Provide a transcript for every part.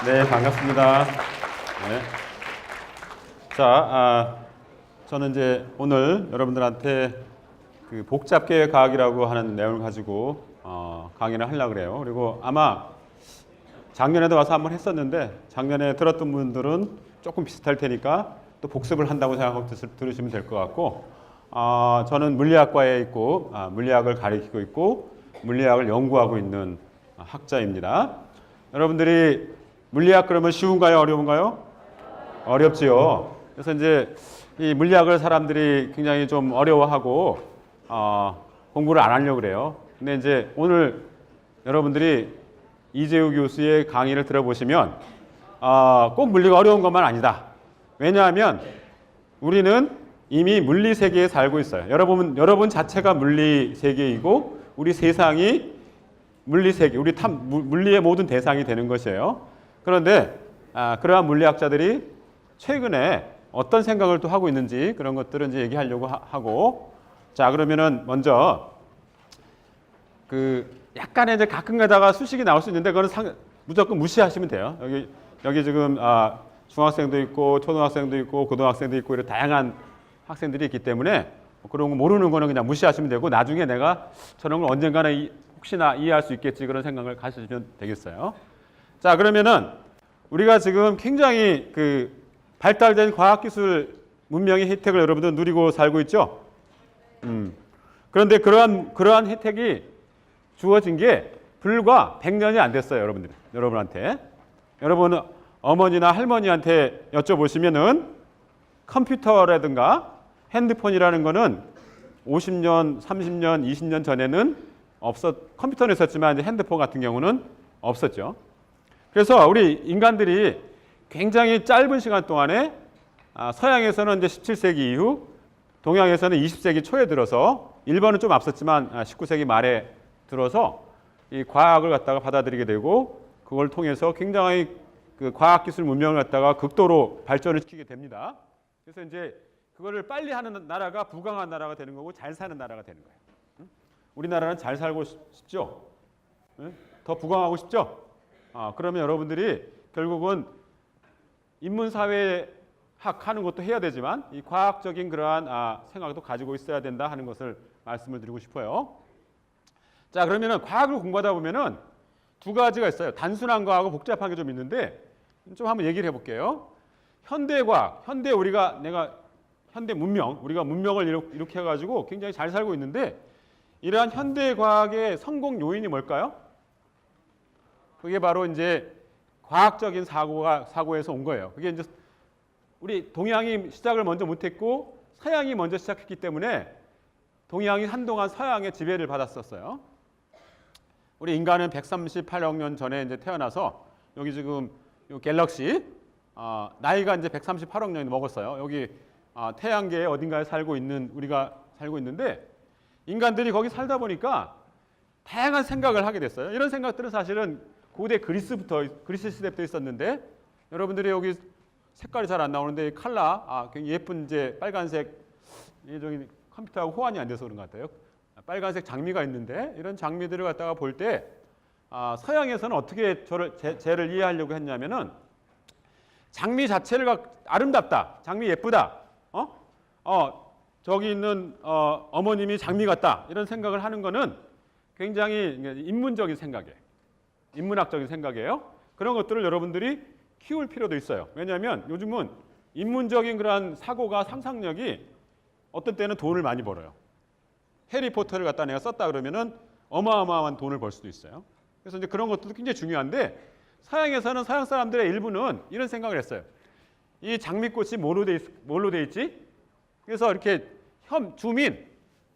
네, 반갑습니다. 네. 자, 저는 이제 오늘 여러분들한테 그 복잡계획 과학이라고 하는 내용을 가지고 강의를 하려고 그래요. 그리고 아마 작년에도 와서 한번 했었는데 작년에 들었던 분들은 조금 비슷할 테니까 또 복습을 한다고 생각하고 들으시면 될 것 같고, 저는 물리학과에 있고 물리학을 가리키고 있고 물리학을 연구하고 있는 학자입니다. 여러분들이 물리학 그러면 쉬운가요? 어려운가요? 어렵지요. 그래서 이제 이 물리학을 사람들이 굉장히 좀 어려워하고 공부를 안 하려고 그래요. 근데 이제 오늘 여러분들이 이재우 교수의 강의를 들어보시면 꼭 물리가 어려운 것만 아니다. 왜냐하면 우리는 이미 물리 세계에 살고 있어요. 여러분 자체가 물리 세계이고 우리 세상이 물리 세계, 물리의 모든 대상이 되는 것이에요. 그런데 그러한 물리학자들이 최근에 어떤 생각을 또 하고 있는지 그런 것들을 이제 얘기하려고 하고, 자 그러면은 먼저 그 약간의 이제 가끔가다가 수식이 나올 수 있는데 그거는 무조건 무시하시면 돼요. 여기 지금 중학생도 있고 초등학생도 있고 고등학생도 있고 이런 다양한 학생들이 있기 때문에 그런 거 모르는 거는 그냥 무시하시면 되고, 나중에 내가 저런 걸 언젠가는 혹시나 이해할 수 있겠지 그런 생각을 가지시면 되겠어요. 자 그러면은 우리가 지금 굉장히 그 발달된 과학기술 문명의 혜택을 여러분들 누리고 살고 있죠. 그런데 그러한 혜택이 주어진 게 불과 100년이 안 됐어요. 여러분한테. 여러분 어머니나 할머니한테 여쭤보시면은 컴퓨터라든가 핸드폰이라는 거는 50년, 30년, 20년 전에는 컴퓨터는 있었지만 이제 핸드폰 같은 경우는 없었죠. 그래서 우리 인간들이 굉장히 짧은 시간 동안에 서양에서는 이제 17세기 이후, 동양에서는 20세기 초에 들어서, 일본은 좀 앞섰지만 19세기 말에 들어서 이 과학을 갖다가 받아들이게 되고 그걸 통해서 굉장히 그 과학기술 문명을 갖다가 극도로 발전을 시키게 됩니다. 그래서 이제 그거를 빨리 하는 나라가 부강한 나라가 되는 거고 잘 사는 나라가 되는 거예요. 우리나라는 잘 살고 싶죠? 더 부강하고 싶죠? 그러면 여러분들이 결국은 인문사회학 하는 것도 해야 되지만 이 과학적인 그러한 생각도 가지고 있어야 된다 하는 것을 말씀을 드리고 싶어요. 자 그러면은 과학을 공부하다 보면은 두 가지가 있어요. 단순한 거하고 복잡한 게 좀 있는데 좀 한번 얘기를 해볼게요. 현대과학, 현대 문명, 우리가 문명을 이렇게 해가지고 굉장히 잘 살고 있는데 이러한 현대과학의 성공 요인이 뭘까요? 그게 바로 이제 과학적인 사고에서 온 거예요. 그게 이제 우리 동양이 시작을 먼저 못했고 서양이 먼저 시작했기 때문에 동양이 한동안 서양의 지배를 받았었어요. 우리 인간은 138억 년 전에 이제 태어나서 여기 지금 이 갤럭시 나이가 이제 138억 년이 먹었어요. 여기 태양계의 어딘가에 우리가 살고 있는데 인간들이 거기 살다 보니까 다양한 생각을 하게 됐어요. 이런 생각들은 사실은 고대 그리스 시대부터 있었는데, 여러분들이 여기 색깔이 잘 안 나오는데 컬러 굉장히 예쁜 이제 빨간색, 저기 컴퓨터하고 호환이 안 돼서 그런 것 같아요. 빨간색 장미가 있는데 이런 장미들을 갖다가 볼 때 서양에서는 어떻게 쟤를 이해하려고 했냐면은 장미 자체를 아름답다, 장미 예쁘다, 저기 있는 어머님이 장미 같다 이런 생각을 하는 거는 굉장히 인문적인 생각이에요. 인문학적인 생각이에요. 그런 것들을 여러분들이 키울 필요도 있어요. 왜냐하면 요즘은 인문적인 그러한 사고가, 상상력이 어떤 때는 돈을 많이 벌어요. 해리포터를 갖다 내가 썼다 그러면은 어마어마한 돈을 벌 수도 있어요. 그래서 이제 그런 것들도 굉장히 중요한데, 서양에서는 서양 사람들의 일부는 이런 생각을 했어요. 이 장미꽃이 뭘로 돼 있지? 그래서 이렇게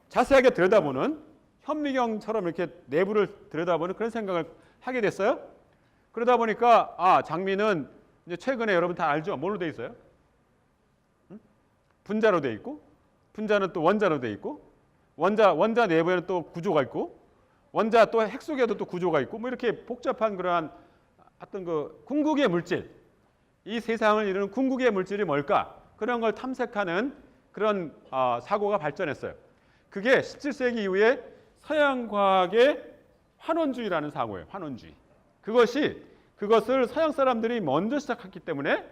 자세하게 들여다보는, 현미경처럼 이렇게 내부를 들여다보는 그런 생각을 하게 됐어요. 그러다 보니까 장미는 이제 최근에 여러분 다 알죠? 뭘로 돼 있어요? 분자로 돼 있고, 분자는 또 원자로 돼 있고, 원자 내부에는 또 구조가 있고, 원자 또 핵 속에도 또 구조가 있고, 뭐 이렇게 복잡한 그러한 어떤 그 궁극의 물질, 이 세상을 이루는 궁극의 물질이 뭘까? 그런 걸 탐색하는 그런 사고가 발전했어요. 그게 17세기 이후에 서양 과학의 환원주의라는 사고예요. 환원주의. 그것이 그것을 서양 사람들이 먼저 시작했기 때문에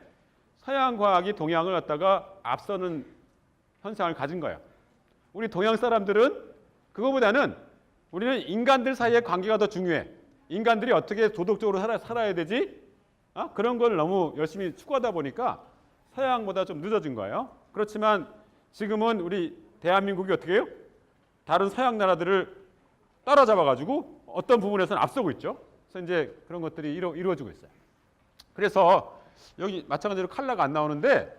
서양 과학이 동양을 갖다가 앞서는 현상을 가진 거예요. 우리 동양 사람들은 그거보다는 우리는 인간들 사이의 관계가 더 중요해. 인간들이 어떻게 도덕적으로 살아야 되지? 그런 걸 너무 열심히 추구하다 보니까 서양보다 좀 늦어진 거예요. 그렇지만 지금은 우리 대한민국이 어떻게 해요? 다른 서양 나라들을 따라잡아가지고 어떤 부분에서는 앞서고 있죠. 그래서 이제 그런 것들이 이루어지고 있어요. 그래서 여기 마찬가지로 칼라가 안 나오는데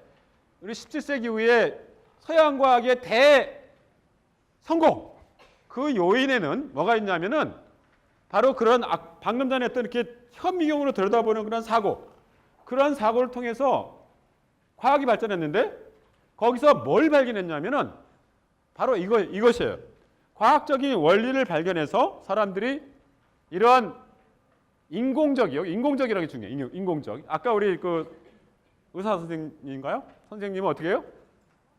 우리 17세기 이후에 서양 과학의 대성공, 그 요인에는 뭐가 있냐면은 바로 그런 방금 전에 했던 이렇게 현미경으로 들여다보는 그런 사고를 통해서 과학이 발전했는데 거기서 뭘 발견했냐면은 바로 이것이에요. 과학적인 원리를 발견해서 사람들이 이러한 인공적이라는 게 중요해요. 인공적. 아까 우리 그 의사 선생님인가요? 선생님은 어떻게 해요?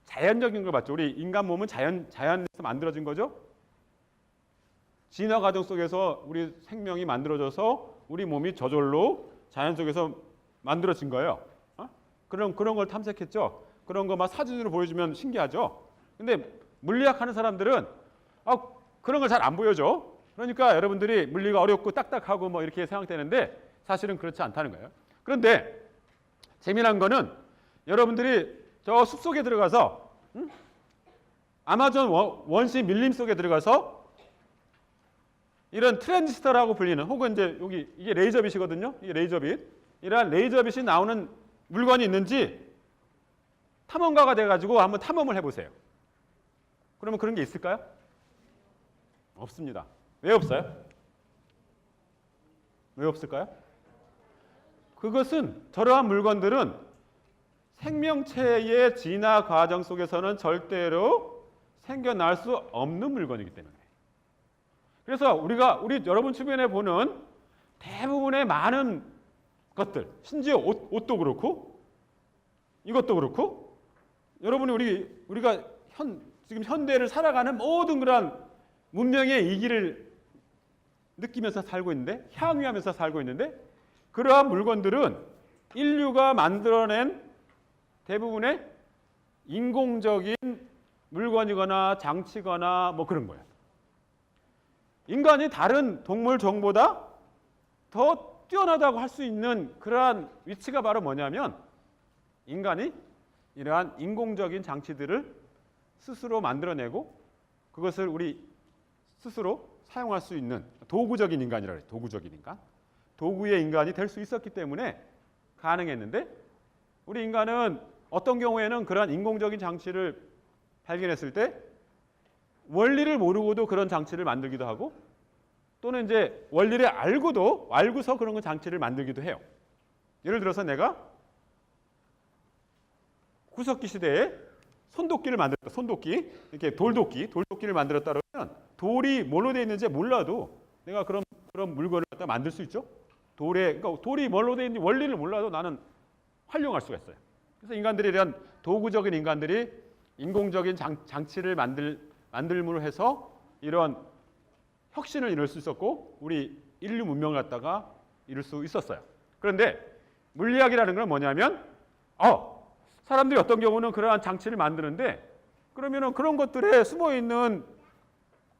자연적인 걸 봤죠. 우리 인간 몸은 자연에서 만들어진 거죠. 진화 과정 속에서 우리 생명이 만들어져서 우리 몸이 저절로 자연 속에서 만들어진 거예요. 그런 걸 탐색했죠. 그런 거 막 사진으로 보여주면 신기하죠. 근데 물리학 하는 사람들은 그런 걸 잘 안 보여줘. 그러니까 여러분들이 물리가 어렵고 딱딱하고 뭐 이렇게 생각되는데 사실은 그렇지 않다는 거예요. 그런데 재미난 거는 여러분들이 저 숲속에 들어가서 아마존 원시 밀림 속에 들어가서 이런 트랜지스터라고 불리는 혹은 이제 여기 이게 레이저빛이거든요. 이게 레이저빛. 이러한 레이저빛이 나오는 물건이 있는지 탐험가가 돼가지고 한번 탐험을 해보세요. 그러면 그런 게 있을까요? 없습니다. 왜 없어요? 왜 없을까요? 그것은 저러한 물건들은 생명체의 진화 과정 속에서는 절대로 생겨날 수 없는 물건이기 때문에. 그래서 우리 여러분 주변에 보는 대부분의 많은 것들, 심지어 옷도 그렇고 이것도 그렇고 여러분이 우리가 지금 현대를 살아가는 모든 그런 문명의 이기를 느끼면서 살고 있는데 향유하면서 살고 있는데 그러한 물건들은 인류가 만들어낸 대부분의 인공적인 물건이거나 장치거나 뭐 그런 거예요. 인간이 다른 동물 종보다 더 뛰어나다고 할 수 있는 그러한 위치가 바로 뭐냐면 인간이 이러한 인공적인 장치들을 스스로 만들어내고 그것을 우리 스스로 사용할 수 있는 도구적인 인간이라고 해요. 도구적인 인간. 도구의 인간이 될 수 있었기 때문에 가능했는데 우리 인간은 어떤 경우에는 그러한 인공적인 장치를 발견했을 때 원리를 모르고도 그런 장치를 만들기도 하고 또는 이제 원리를 알고서 그런 장치를 만들기도 해요. 예를 들어서 내가 구석기 시대에 손도끼를 만들었다. 손도끼. 이렇게 돌도끼를 만들었다 그러면 돌이 뭘로 되어 있는지 몰라도 내가 그런 물건을 갖다 만들 수 있죠. 그러니까 돌이 뭘로 되어 있는지 원리를 몰라도 나는 활용할 수가 있어요. 그래서 인간들에 대한 도구적인 인간들이 인공적인 장치를 만들므로 해서 이런 혁신을 이룰 수 있었고 우리 인류 문명을 갖다가 이룰 수 있었어요. 그런데 물리학이라는 건 뭐냐면 사람들이 어떤 경우는 그러한 장치를 만드는데 그러면은 그런 것들에 숨어있는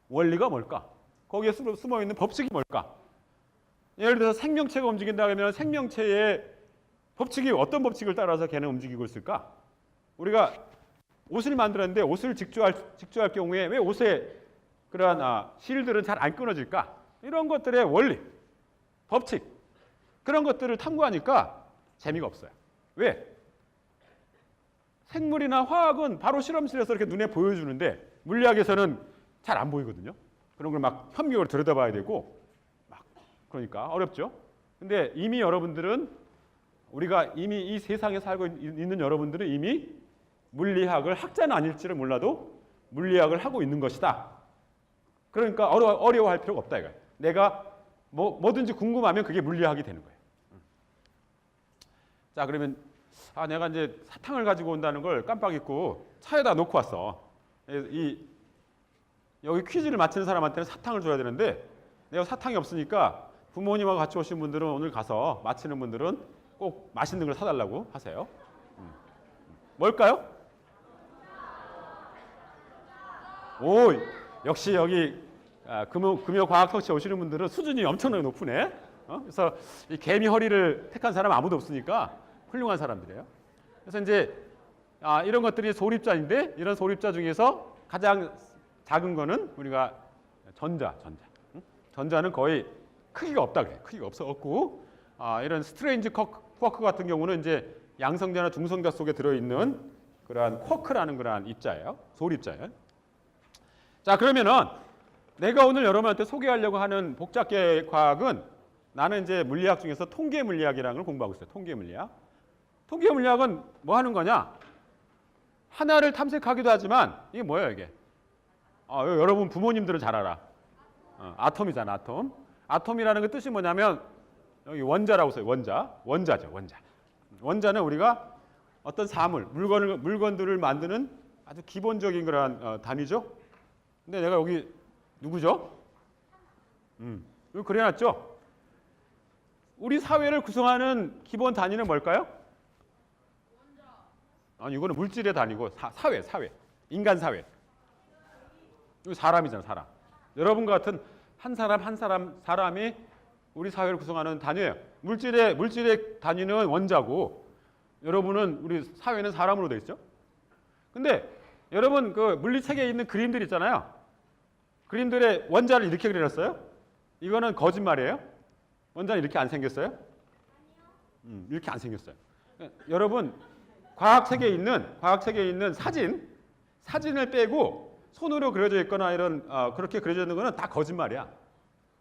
원리가 뭘까? 거기에 숨어있는 법칙이 뭘까? 예를 들어서 생명체가 움직인다 그러면 생명체의 법칙이 어떤 법칙을 따라서 걔는 움직이고 있을까? 우리가 옷을 만들었는데 옷을 직조할 경우에 왜 옷에 그러한 실들은 잘 안 끊어질까? 이런 것들의 원리, 법칙 그런 것들을 탐구하니까 재미가 없어요. 왜? 생물이나 화학은 바로 실험실에서 이렇게 눈에 보여주는데 물리학에서는 잘 안 보이거든요. 그런 걸 막 현미경으로 들여다봐야 되고 그러니까 어렵죠. 근데 이미 여러분들은 우리가 이미 이 세상에 살고 있는 여러분들은 이미 물리학을 학자는 아닐지를 몰라도 물리학을 하고 있는 것이다. 그러니까 어려워할 필요가 없다 이거예요. 내가 뭐든지 궁금하면 그게 물리학이 되는 거예요. 자 그러면 내가 이제 사탕을 가지고 온다는 걸 깜빡 잊고 차에다 놓고 왔어. 여기 퀴즈를 맞히는 사람한테는 사탕을 줘야 되는데 내가 사탕이 없으니까 부모님하고 같이 오신 분들은 오늘 가서 마치는 분들은 꼭 맛있는 걸 사달라고 하세요. 뭘까요? 오, 역시 여기 금요과학 터치에 오시는 분들은 수준이 엄청나게 높으네. 그래서 이 개미 허리를 택한 사람 아무도 없으니까 훌륭한 사람들이에요. 그래서 이제 이런 것들이 소립자인데 이런 소립자 중에서 가장 작은 거는 우리가 전자. 전자는 거의 크기가 없다 그래. 크기가 없고 이런 스트레인지 쿼크 같은 경우는 이제 양성자나 중성자 속에 들어있는 그러한 쿼크라는 그러한 입자예요. 소립자예요. 자, 그러면은 내가 오늘 여러분한테 소개하려고 하는 복잡계 과학은 나는 이제 물리학 중에서 통계 물리학이라는 걸 공부하고 있어요. 통계 물리학. 통계 물리학은 뭐 하는 거냐? 하나를 탐색하기도 하지만 이게 뭐예요, 이게? 여러분 부모님들은 잘 알아. 아톰이잖아, 아톰. 아톰이라는 그 뜻이 뭐냐면 여기 원자라고 써요. 원자죠, 원자. 원자는 우리가 어떤 사물, 물건들을 만드는 아주 기본적인 그런 단위죠. 근데 내가 여기 누구죠? 여기 그려놨죠? 우리 사회를 구성하는 기본 단위는 뭘까요? 아니, 이거는 물질의 단위고 사회. 인간 사회. 이거 사람이잖아, 사람. 여러분과 같은 한 사람이 우리 사회를 구성하는 단위예요. 물질의 단위는 원자고 여러분은 우리 사회는 사람으로 되어 있죠. 근데 여러분 그 물리책에 있는 그림들 있잖아요. 그림들의 원자를 이렇게 그려놨어요. 이거는 거짓말이에요. 원자는 이렇게 안 생겼어요? 이렇게 안 생겼어요. 여러분 과학책에 있는 사진을 빼고 손으로 그려져 있거나 이런 그렇게 그려져 있는 거는 다 거짓말이야.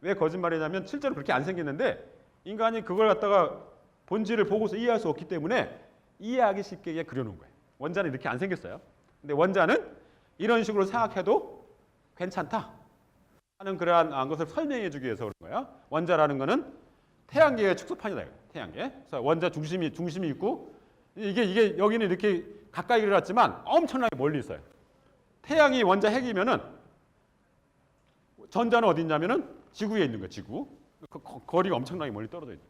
왜 거짓말이냐면 실제로 그렇게 안 생겼는데 인간이 그걸 갖다가 본질을 보고서 이해할 수 없기 때문에 이해하기 쉽게 그려놓은 거예요. 원자는 이렇게 안 생겼어요. 근데 원자는 이런 식으로 생각해도 괜찮다 하는 그러한 것을 설명해 주기 위해서 그런 거예요. 원자라는 거는 태양계의 축소판이다. 태양계. 그래서 원자 중심이 있고 이게 여기는 이렇게 가까이 그려놨지만 엄청나게 멀리 있어요. 태양이 원자 핵이면은 전자는 어디 있냐면은 지구에 있는 거예요. 지구. 거리가 엄청나게 멀리 떨어져 있죠.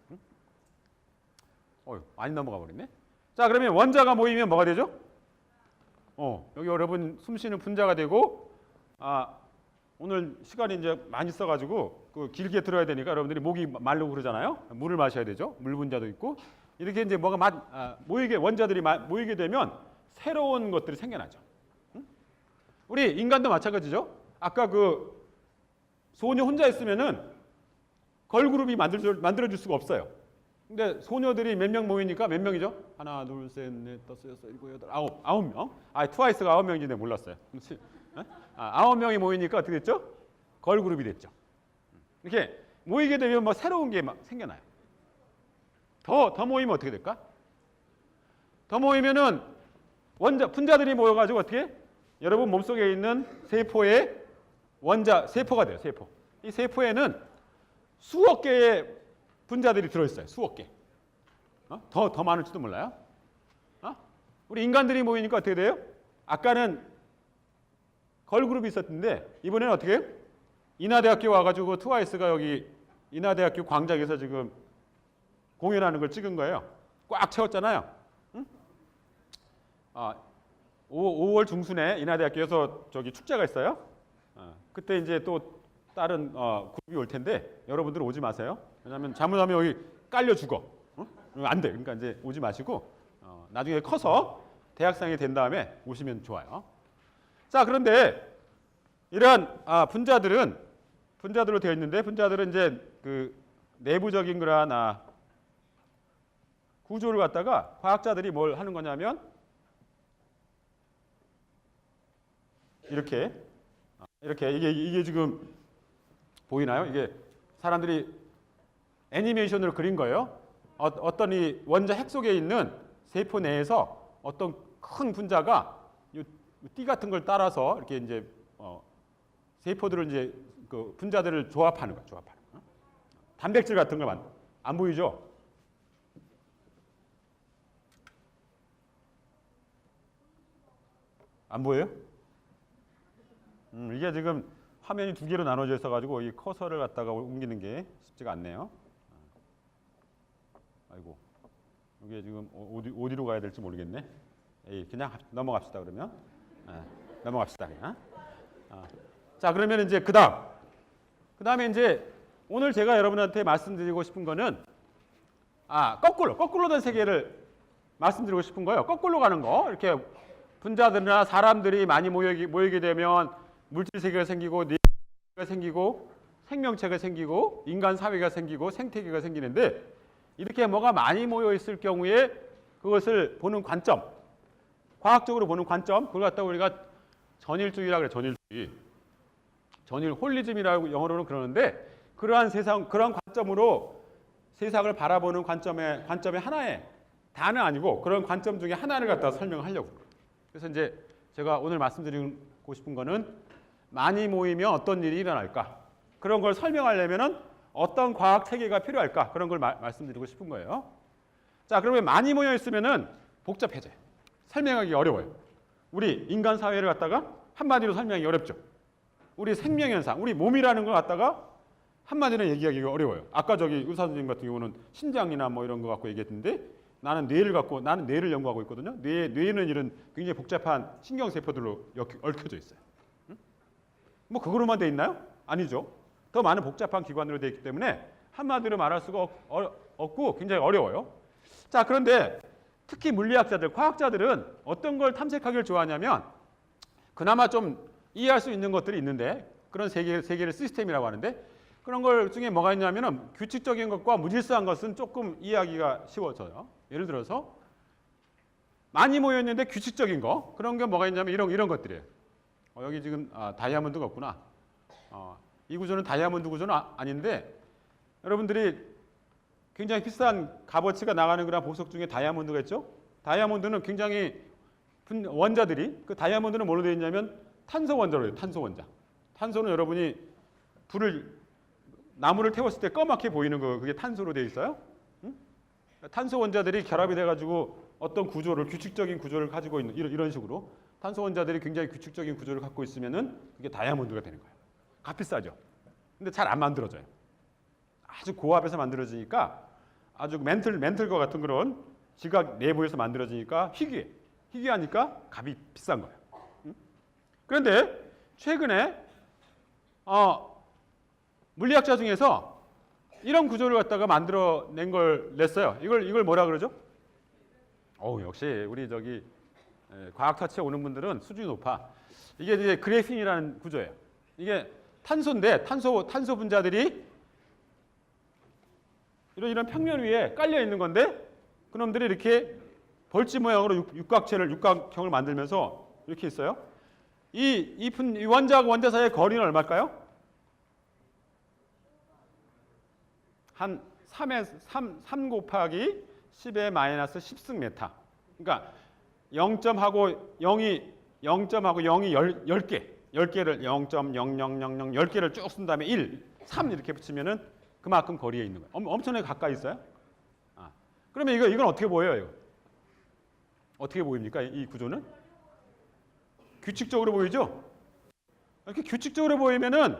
많이 넘어가 버렸네. 자, 그러면 원자가 모이면 뭐가 되죠? 여기 여러분 숨쉬는 분자가 되고 오늘 시간이 이제 많이 써가지고 길게 들어야 되니까 여러분들이 목이 마르고 그러잖아요. 물을 마셔야 되죠. 물 분자도 있고 이렇게 이제 뭐가 원자들이 모이게 되면 새로운 것들이 생겨나죠. 우리 인간도 마찬가지죠. 아까 그 소녀 혼자 있으면은 걸그룹이 만들어질 수가 없어요. 근데 소녀들이 몇 명 모이니까 몇 명이죠? 하나, 둘, 셋, 넷, 다섯, 여섯, 일곱, 여덟, 아홉 명. 트와이스가 9명인데 몰랐어요. 9명이 모이니까 어떻게 됐죠? 걸그룹이 됐죠. 이렇게 모이게 되면 뭐 새로운 게 막 생겨나요. 더 모이면 어떻게 될까? 더 모이면은 분자들이 모여가지고 어떻게? 여러분 몸속에 있는 세포의 세포가 돼요. 세포. 이 세포에는 수억 개의 분자들이 들어있어요. 수억 개. 더 많을지도 몰라요. 우리 인간들이 모이니까 어떻게 돼요? 아까는 걸그룹이 있었는데 이번에는 어떻게 해요? 인하대학교 와가지고 트와이스가 여기 인하대학교 광장에서 지금 공연하는 걸 찍은 거예요. 꽉 채웠잖아요. 응? 5월 중순에 인하대학교에서 저기 축제가 있어요. 그때 이제 또 다른 그룹이 올 텐데 여러분들 오지 마세요. 왜냐하면 잘못하면 여기 깔려 죽어. 안 돼. 그러니까 이제 오지 마시고 나중에 커서 대학생이 된 다음에 오시면 좋아요. 자, 그런데 이러한 분자들로 되어 있는데 분자들은 이제 그 내부적인 그러한 구조를 갖다가 과학자들이 뭘 하는 거냐면 이렇게 이게 지금 보이나요? 이게 사람들이 애니메이션으로 그린 거예요. 어떤 이 원자 핵 속에 있는 세포 내에서 어떤 큰 분자가 띠 같은 걸 따라서 이렇게 이제 세포들을 이제 그 분자들을 조합하는 거야. 단백질 같은 걸 안 보이죠? 안 보여요? 이게 지금 화면이 두 개로 나눠져 있어가지고 이 커서를 갖다가 옮기는 게 쉽지가 않네요. 아이고, 이게 지금 어디로 가야 될지 모르겠네. 에이, 그냥 넘어갑시다 그러면. 넘어갑시다 그냥. 자, 그러면 이제 그다음에 이제 오늘 제가 여러분한테 말씀드리고 싶은 거는 거꾸로 된 세계를 말씀드리고 싶은 거예요. 거꾸로 가는 거. 이렇게 분자들이나 사람들이 많이 모이게 되면 물질 세계가 생기고 뇌가 생기고 생명체가 생기고 인간 사회가 생기고 생태계가 생기는데 이렇게 뭐가 많이 모여 있을 경우에 그것을 보는 관점, 과학적으로 보는 관점, 그걸 갖다 우리가 전일주의라고 그래요. 전일주의. 전일 홀리즘이라고 영어로는 그러는데 그러한 관점으로 세상을 바라보는 관점의 하나에 다는 아니고 그런 관점 중에 하나를 갖다가 설명하려고. 그래서 이제 제가 오늘 말씀드리고 싶은 거는 많이 모이면 어떤 일이 일어날까? 그런 걸 설명하려면은 어떤 과학 체계가 필요할까? 그런 걸 말씀드리고 싶은 거예요. 자, 그러면 많이 모여 있으면은 복잡해져요. 설명하기 어려워요. 우리 인간 사회를 갖다가 한마디로 설명하기 어렵죠. 우리 생명현상, 우리 몸이라는 걸 갖다가 한마디로 얘기하기가 어려워요. 아까 저기 의사 선생님 같은 경우는 심장이나 뭐 이런 거 갖고 얘기했는데 나는 뇌를 연구하고 있거든요. 뇌는 이런 굉장히 복잡한 신경세포들로 얽혀져 있어요. 뭐 그거로만 돼 있나요? 아니죠. 더 많은 복잡한 기관으로 되어 있기 때문에 한마디로 말할 수가 없고 굉장히 어려워요. 자, 그런데 특히 물리학자들, 과학자들은 어떤 걸 탐색하기를 좋아하냐면 그나마 좀 이해할 수 있는 것들이 있는데 그런 세계를 시스템이라고 하는데 그런 걸 중에 뭐가 있냐면은 규칙적인 것과 무질서한 것은 조금 이해하기가 쉬워져요. 예를 들어서 많이 모여 있는데 규칙적인 거 그런 게 뭐가 있냐면 이런 것들이에요. 여기 지금 다이아몬드가 없구나. 이 구조는 다이아몬드 구조는 아닌데 여러분들이 굉장히 비싼 값어치가 나가는 그런 보석 중에 다이아몬드가 있죠. 다이아몬드는 굉장히 원자들이 그 다이아몬드는 뭘로 되어 있냐면 탄소 원자로 돼요. 탄소 원자. 탄소는 여러분이 나무를 태웠을 때 검맣게 보이는 거 그게 탄소로 되어 있어요. 응? 탄소 원자들이 결합이 돼가지고 어떤 규칙적인 구조를 가지고 있는 이런 식으로 탄소 원자들이 굉장히 규칙적인 구조를 갖고 있으면은 그게 다이아몬드가 되는 거예요. 값비싸죠. 근데 잘 안 만들어져요. 아주 고압에서 만들어지니까 아주 멘틀과 같은 그런 지각 내부에서 만들어지니까 희귀하니까 값이 비싼 거예요. 응? 그런데 최근에 물리학자 중에서 이런 구조를 갖다가 만들어낸 걸 냈어요. 이걸 뭐라 그러죠? 역시 우리 저기 과학 터치에 오는 분들은 수준이 높아. 이게 이제 그래핀이라는 구조예요. 이게 탄소인데 탄소 분자들이 이런 평면 위에 깔려 있는 건데 그놈들이 이렇게 벌집 모양으로 육각형을 만들면서 이렇게 있어요. 이 원자하고 원자 사이의 거리는 얼마일까요? 한 3 곱하기 10의 마이너스 10승 메타. 그러니까 0점하고 0이 10개. 10개를 0.0000 10개를 쭉 쓴 다음에 1, 3 이렇게 붙이면은 그만큼 거리에 있는 거예요. 엄청나게 가까이 있어요. 그러면 이건 어떻게 보여요? 이거? 어떻게 보입니까? 이 구조는? 규칙적으로 보이죠? 이렇게 규칙적으로 보이면은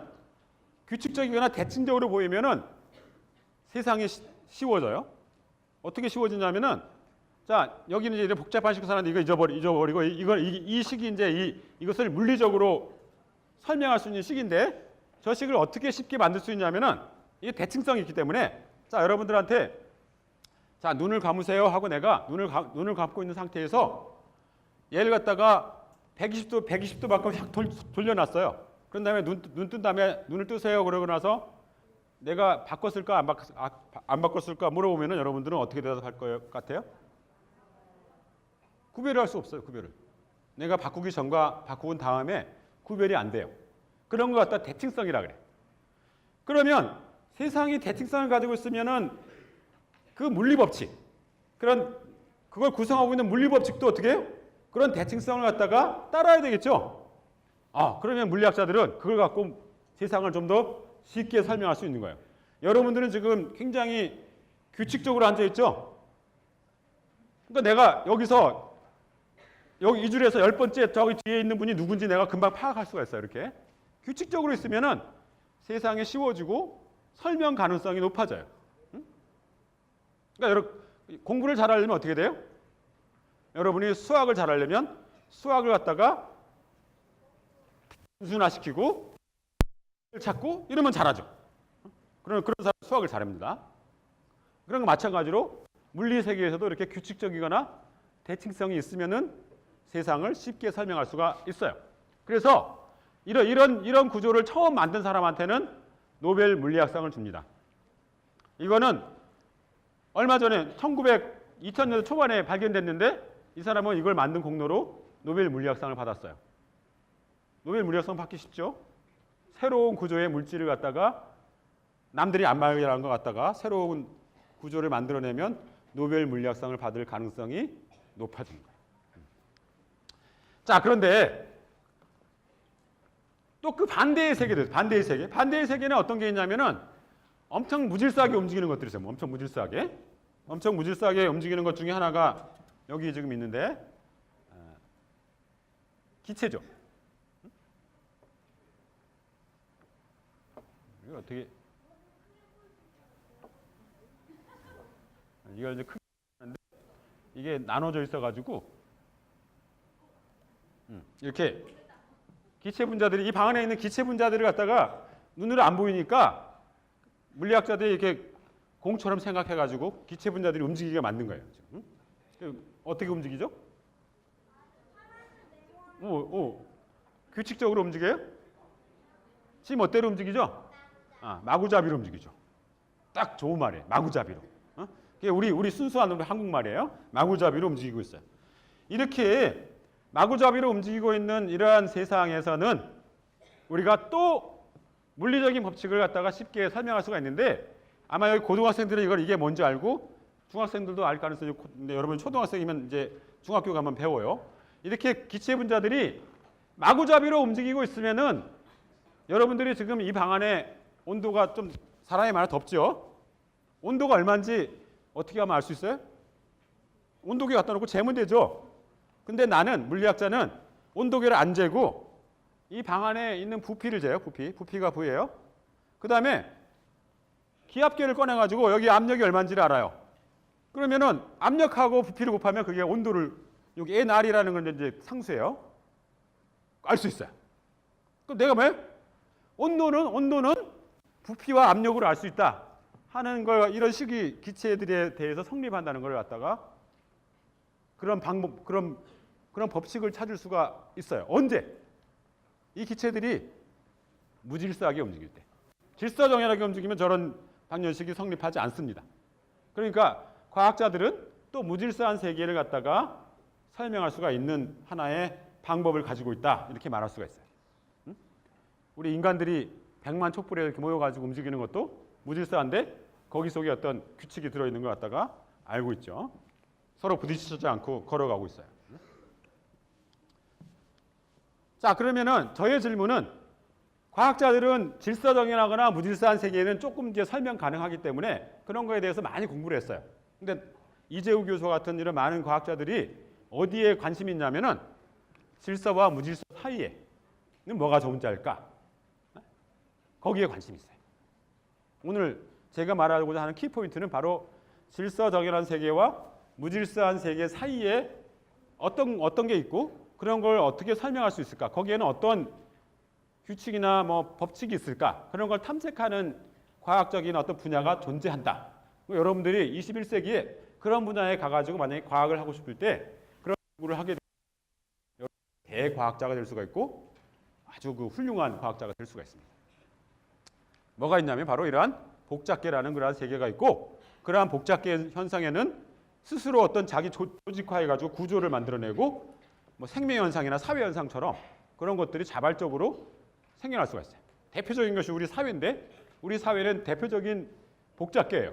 규칙적이거나 대칭적으로 보이면은 세상이 쉬워져요. 어떻게 쉬워지냐면은 자, 여기는 이제 복잡한 식을 사는데 이거 잊어버리고 이 식이 이제 이것을 물리적으로 설명할 수 있는 식인데 저 식을 어떻게 쉽게 만들 수 있냐면은 이게 대칭성이 있기 때문에 자, 여러분들한테 자, 눈을 감으세요 하고 내가 눈을 감고 있는 상태에서 얘를 갖다가 120도 밖으로 확 돌려놨어요. 그런 다음에 눈 뜬 다음에 눈을 뜨세요 그러고 나서 내가 바꿨을까 안 바꿨을까 물어보면은 여러분들은 어떻게 대답할 것 같아요? 구별을 할 수 없어요. 구별을. 내가 바꾸기 전과 바꾸고 다음에 구별이 안 돼요. 그런 것 갖다 대칭성이라 그래. 그러면 세상이 대칭성을 가지고 있으면은 그 물리법칙, 그걸 구성하고 있는 물리법칙도 어떻게 해요? 그런 대칭성을 갖다가 따라야 되겠죠. 그러면 물리학자들은 그걸 갖고 세상을 좀 더 쉽게 설명할 수 있는 거예요. 여러분들은 지금 굉장히 규칙적으로 앉아 있죠. 그러니까 내가 여기 이 줄에서 10번째 저기 뒤에 있는 분이 누군지 내가 금방 파악할 수가 있어요. 이렇게 규칙적으로 있으면은 세상이 쉬워지고 설명 가능성이 높아져요. 응? 그러니까 여러분 공부를 잘하려면 어떻게 돼요? 여러분이 수학을 잘하려면 수학을 갖다가 단순화시키고 찾고 이러면 잘하죠. 그런 사람 수학을 잘합니다. 그런 거 마찬가지로 물리 세계에서도 이렇게 규칙적이거나 대칭성이 있으면은 세상을 쉽게 설명할 수가 있어요. 그래서 이런 구조를 처음 만든 사람한테는 노벨 물리학상을 줍니다. 이거는 얼마 전에 2000년대 초반에 발견됐는데 이 사람은 이걸 만든 공로로 노벨 물리학상을 받았어요. 노벨 물리학상 받기 쉽죠? 새로운 구조의 물질을 갖다가 남들이 안 발견한 것 갖다가 새로운 구조를 만들어내면 노벨 물리학상을 받을 가능성이 높아집니다. 자, 그런데 또 그 반대의 세계들, 반대의 세계. 반대의 세계는 어떤 게 있냐면은 엄청 무질서하게 움직이는 것들이 있어요. 엄청 무질서하게. 엄청 무질서하게 움직이는 것 중에 하나가 여기 지금 있는데 기체죠. 이거 어떻게 이걸 이제 크게 하는데 이게 나눠져 있어가지고 이렇게 기체 분자들이 이 방 안에 있는 기체 분자들을 갖다가 눈으로 안 보이니까 물리학자들이 이렇게 공처럼 생각해가지고 기체 분자들이 움직이게 만든 거예요. 어떻게 움직이죠? 규칙적으로 움직여요? 지 멋대로 움직이죠? 마구잡이로 움직이죠. 딱 좋은 말이에요. 마구잡이로. 그게 우리 순수한 한국말이에요. 마구잡이로 움직이고 있어요. 이렇게 마구잡이로 움직이고 있는 이러한 세상에서는 우리가 또 물리적인 법칙을 갖다가 쉽게 설명할 수가 있는데 아마 여기 고등학생들은 이게 뭔지 알고 중학생들도 알 가능성이 있는데 여러분 초등학생이면 이제 중학교 가면 배워요. 이렇게 기체 분자들이 마구잡이로 움직이고 있으면은 여러분들이 지금 이 방 안에 온도가 좀 사람이 많아 덥죠? 온도가 얼마인지 어떻게 하면 알 수 있어요? 온도계 갖다 놓고 재면 되죠? 근데 나는 물리학자는 온도계를 안 재고 이 방 안에 있는 부피를 재요. 부피가 V예요. 그 다음에 기압계를 꺼내가지고 여기 압력이 얼마인지를 알아요. 그러면은 압력하고 부피를 곱하면 그게 온도를 여기 NR이라는 건 이제 상수예요. 알 수 있어요. 그럼 내가 뭐예요? 온도는 부피와 압력으로 알 수 있다 하는 걸 이런 식의 기체들에 대해서 성립한다는 걸 갖다가 그런 방법 그런 법칙을 찾을 수가 있어요. 언제? 이 기체들이 무질서하게 움직일 때. 질서정연하게 움직이면 저런 방정식이 성립하지 않습니다. 그러니까 과학자들은 또 무질서한 세계를 갖다가 설명할 수가 있는 하나의 방법을 가지고 있다. 이렇게 말할 수가 있어요. 우리 인간들이 100만 촛불에 이렇게 모여가지고 움직이는 것도 무질서한데 거기 속에 어떤 규칙이 들어있는 것 갖다가 알고 있죠. 서로 부딪히지 않고 걸어가고 있어요. 자, 그러면은 저의 질문은 과학자들은 질서정연하거나 무질서한 세계는 조금 이제 설명 가능하기 때문에 그런 거에 대해서 많이 공부를 했어요. 근데 이재우 교수 같은 이런 많은 과학자들이 어디에 관심이 있냐면은 질서와 무질서 사이에는 뭐가 존재할까? 거기에 관심이 있어요. 오늘 제가 말하고자 하는 키포인트는 바로 질서정연한 세계와 무질서한 세계 사이에 어떤 게 있고 그런 걸 어떻게 설명할 수 있을까? 거기에는 어떤 규칙이나 뭐 법칙이 있을까? 그런 걸 탐색하는 과학적인 어떤 분야가 존재한다. 여러분들이 21세기에 그런 분야에 가가지고 만약에 과학을 하고 싶을 때 그런 공부를 하게 되면 대과학자가 될 수가 있고 아주 그 훌륭한 과학자가 될 수가 있습니다. 뭐가 있냐면 바로 이러한 복잡계라는 그러한 세계가 있고 그러한 복잡계 현상에는 스스로 어떤 자기 조직화해가지고 구조를 만들어내고 뭐 생명현상이나 사회현상처럼 그런 것들이 자발적으로 생겨날 수가 있어요. 대표적인 것이 우리 사회인데 우리 사회는 대표적인 복잡계예요.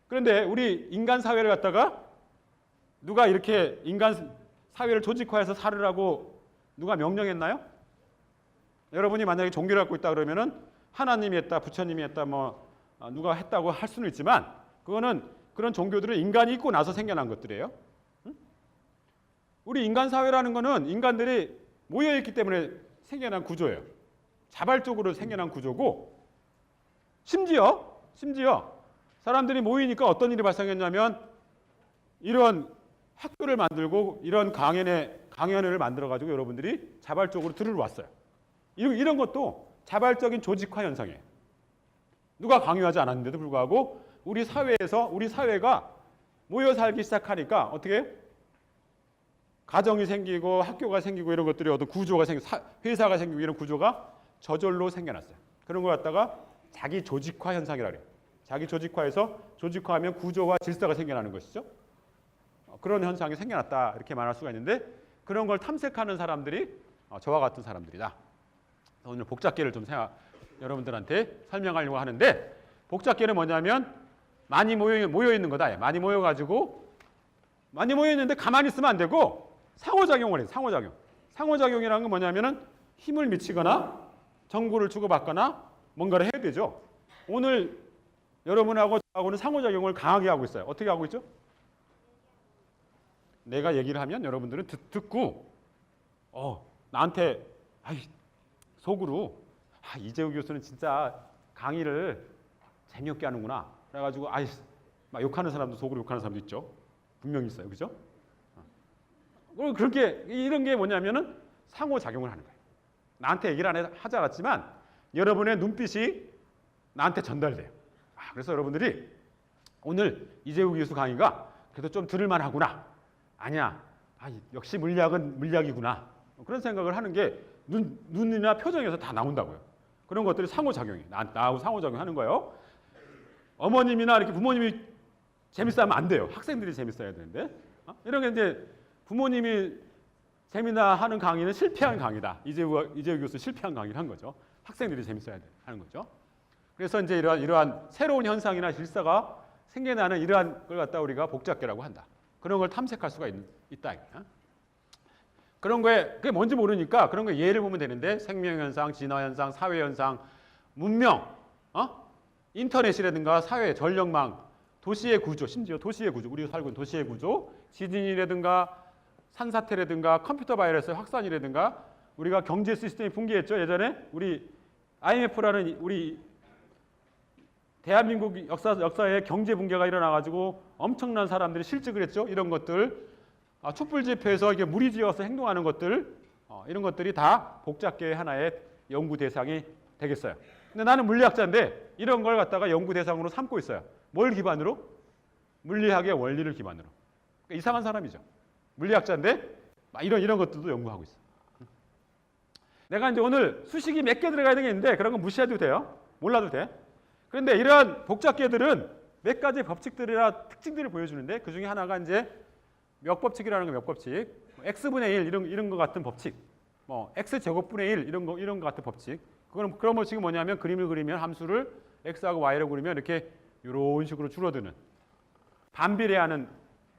그런데 우리 인간 사회를 갖다가 누가 이렇게 인간 사회를 조직화해서 살으라고 누가 명령했나요? 여러분이 만약에 종교를 갖고 있다 그러면은 하나님이 했다, 부처님이 했다, 뭐 누가 했다고 할 수는 있지만 그거는 그런 종교들은 인간이 있고 나서 생겨난 것들이에요. 우리 인간 사회라는 거는 인간들이 모여있기 때문에 생겨난 구조예요. 자발적으로 생겨난 구조고, 심지어 사람들이 모이니까 어떤 일이 발생했냐면 이런 학교를 만들고 이런 강연을 만들어 가지고 여러분들이 자발적으로 들으러 왔어요. 이런 것도 자발적인 조직화 현상이에요. 누가 강요하지 않았는데도 불구하고 우리 사회가 모여 살기 시작하니까 어떻게 해요? 가정이 생기고 학교가 생기고 이런 것들이 어떤 구조가 회사가 생기고 이런 구조가 저절로 생겨났어요. 그런 걸 갖다가 자기 조직화 현상이라고 해요. 자기 조직화해서 조직화하면 구조와 질서가 생겨나는 것이죠. 그런 현상이 생겨났다 이렇게 말할 수가 있는데, 그런 걸 탐색하는 사람들이 저와 같은 사람들이다. 오늘 복잡계를 좀 여러분들한테 설명하려고 하는데, 복잡계는 뭐냐면 많이 모여 있는 거다. 많이 모여 있는데 가만히 있으면 안 되고 상호작용을 해요. 상호작용이라는 건 뭐냐면은 힘을 미치거나 정보를 주고받거나 뭔가를 해야 되죠. 오늘 여러분하고 저하고는 상호작용을 강하게 하고 있어요. 어떻게 하고 있죠? 내가 얘기를 하면 여러분들은 듣고 나한테 속으로 이재우 교수는 진짜 강의를 재미없게 하는구나. 그래가지고 막 욕하는 사람도 속으로 욕하는 사람도 있죠. 분명히 있어요. 그죠? 그렇게 이런 게 뭐냐면은 상호작용을 하는 거예요. 나한테 얘기를 하지 않았지만 여러분의 눈빛이 나한테 전달돼요. 그래서 여러분들이 오늘 이재우 교수 강의가 그래도 좀 들을만 하구나. 아니야. 역시 물리학은 물리학이구나. 그런 생각을 하는 게 눈이나 표정에서 다 나온다고요. 그런 것들이 상호작용이에요. 나하고 상호작용하는 거예요. 어머님이나 이렇게 부모님이 재밌어하면 안 돼요. 학생들이 재밌어야 되는데. 이런 게 이제 부모님이 재미나 하는 강의는 실패한 강의다. 이재우 교수 실패한 강의를 한 거죠. 학생들이 재밌어야 하는 거죠. 그래서 이제 이러한 새로운 현상이나 질서가 생겨나는 이러한 걸 갖다 우리가 복잡계라고 한다. 그런 걸 탐색할 수가 있다. 그런 거에 그게 뭔지 모르니까 그런 거 예를 보면 되는데, 생명현상, 진화현상, 사회현상, 문명, 인터넷이라든가 사회, 전력망, 도시의 구조, 심지어 도시의 구조, 우리가 살고 있는 도시의 구조, 지진이라든가 산사태라든가 컴퓨터 바이러스 확산이라든가, 우리가 경제 시스템이 붕괴했죠. 예전에 우리 IMF라는 우리 대한민국 역사에 경제 붕괴가 일어나가지고 엄청난 사람들이 실직을 했죠. 이런 것들, 촛불 집회에서 이게 무리지어서 행동하는 것들, 이런 것들이 다 복잡계의 하나의 연구 대상이 되겠어요. 근데 나는 물리학자인데 이런 걸 갖다가 연구 대상으로 삼고 있어요. 뭘 기반으로? 물리학의 원리를 기반으로. 그러니까 이상한 사람이죠. 물리학자인데 이런 것들도 연구하고 있어요. 내가 이제 오늘 수식이 몇 개 들어가야 되겠는데 그런 건 무시해도 돼요. 몰라도 돼. 그런데 이러한 복잡계들은 몇 가지 법칙들이나 특징들을 보여주는데, 그 중에 하나가 이제 몇 법칙이라는 거, 몇 법칙, x분의 1 이런 거 같은 법칙, x제곱분의 1 이런 거 같은 법칙. 그런 법칙이 뭐냐면 그림을 그리면 함수를 x하고 y로 그리면 이렇게 이런 식으로 줄어드는, 반비례하는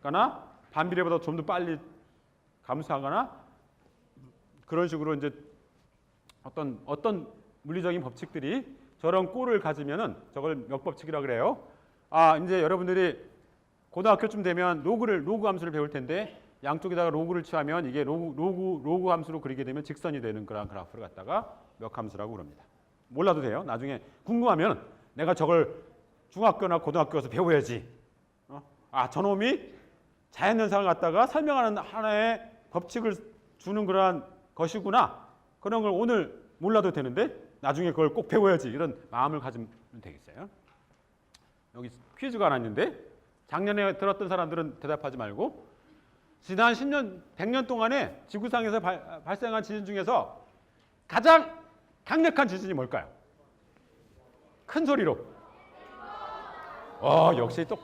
거나 반비례보다 좀 더 빨리 감소하거나, 그런 식으로 이제 어떤 물리적인 법칙들이 저런 꼴을 가지면은 저걸 몇 법칙이라고 그래요. 이제 여러분들이 고등학교쯤 되면 로그 함수를 배울 텐데, 양쪽에다가 로그를 취하면 이게 로그 함수로 그리게 되면 직선이 되는 그런 그래프를 갖다가 몇 함수라고 그럽니다. 몰라도 돼요. 나중에 궁금하면 내가 저걸 중학교나 고등학교에서 배워야지. 저놈이 자연현상을 갖다가 설명하는 하나의 법칙을 주는 그러한 것이구나. 그런 걸 오늘 몰라도 되는데 나중에 그걸 꼭 배워야지. 이런 마음을 가지면 되겠어요. 여기 퀴즈가 하나 있는데, 작년에 들었던 사람들은 대답하지 말고, 지난 10년, 100년 동안에 지구상에서 발생한 지진 중에서 가장 강력한 지진이 뭘까요? 큰 소리로. 역시 또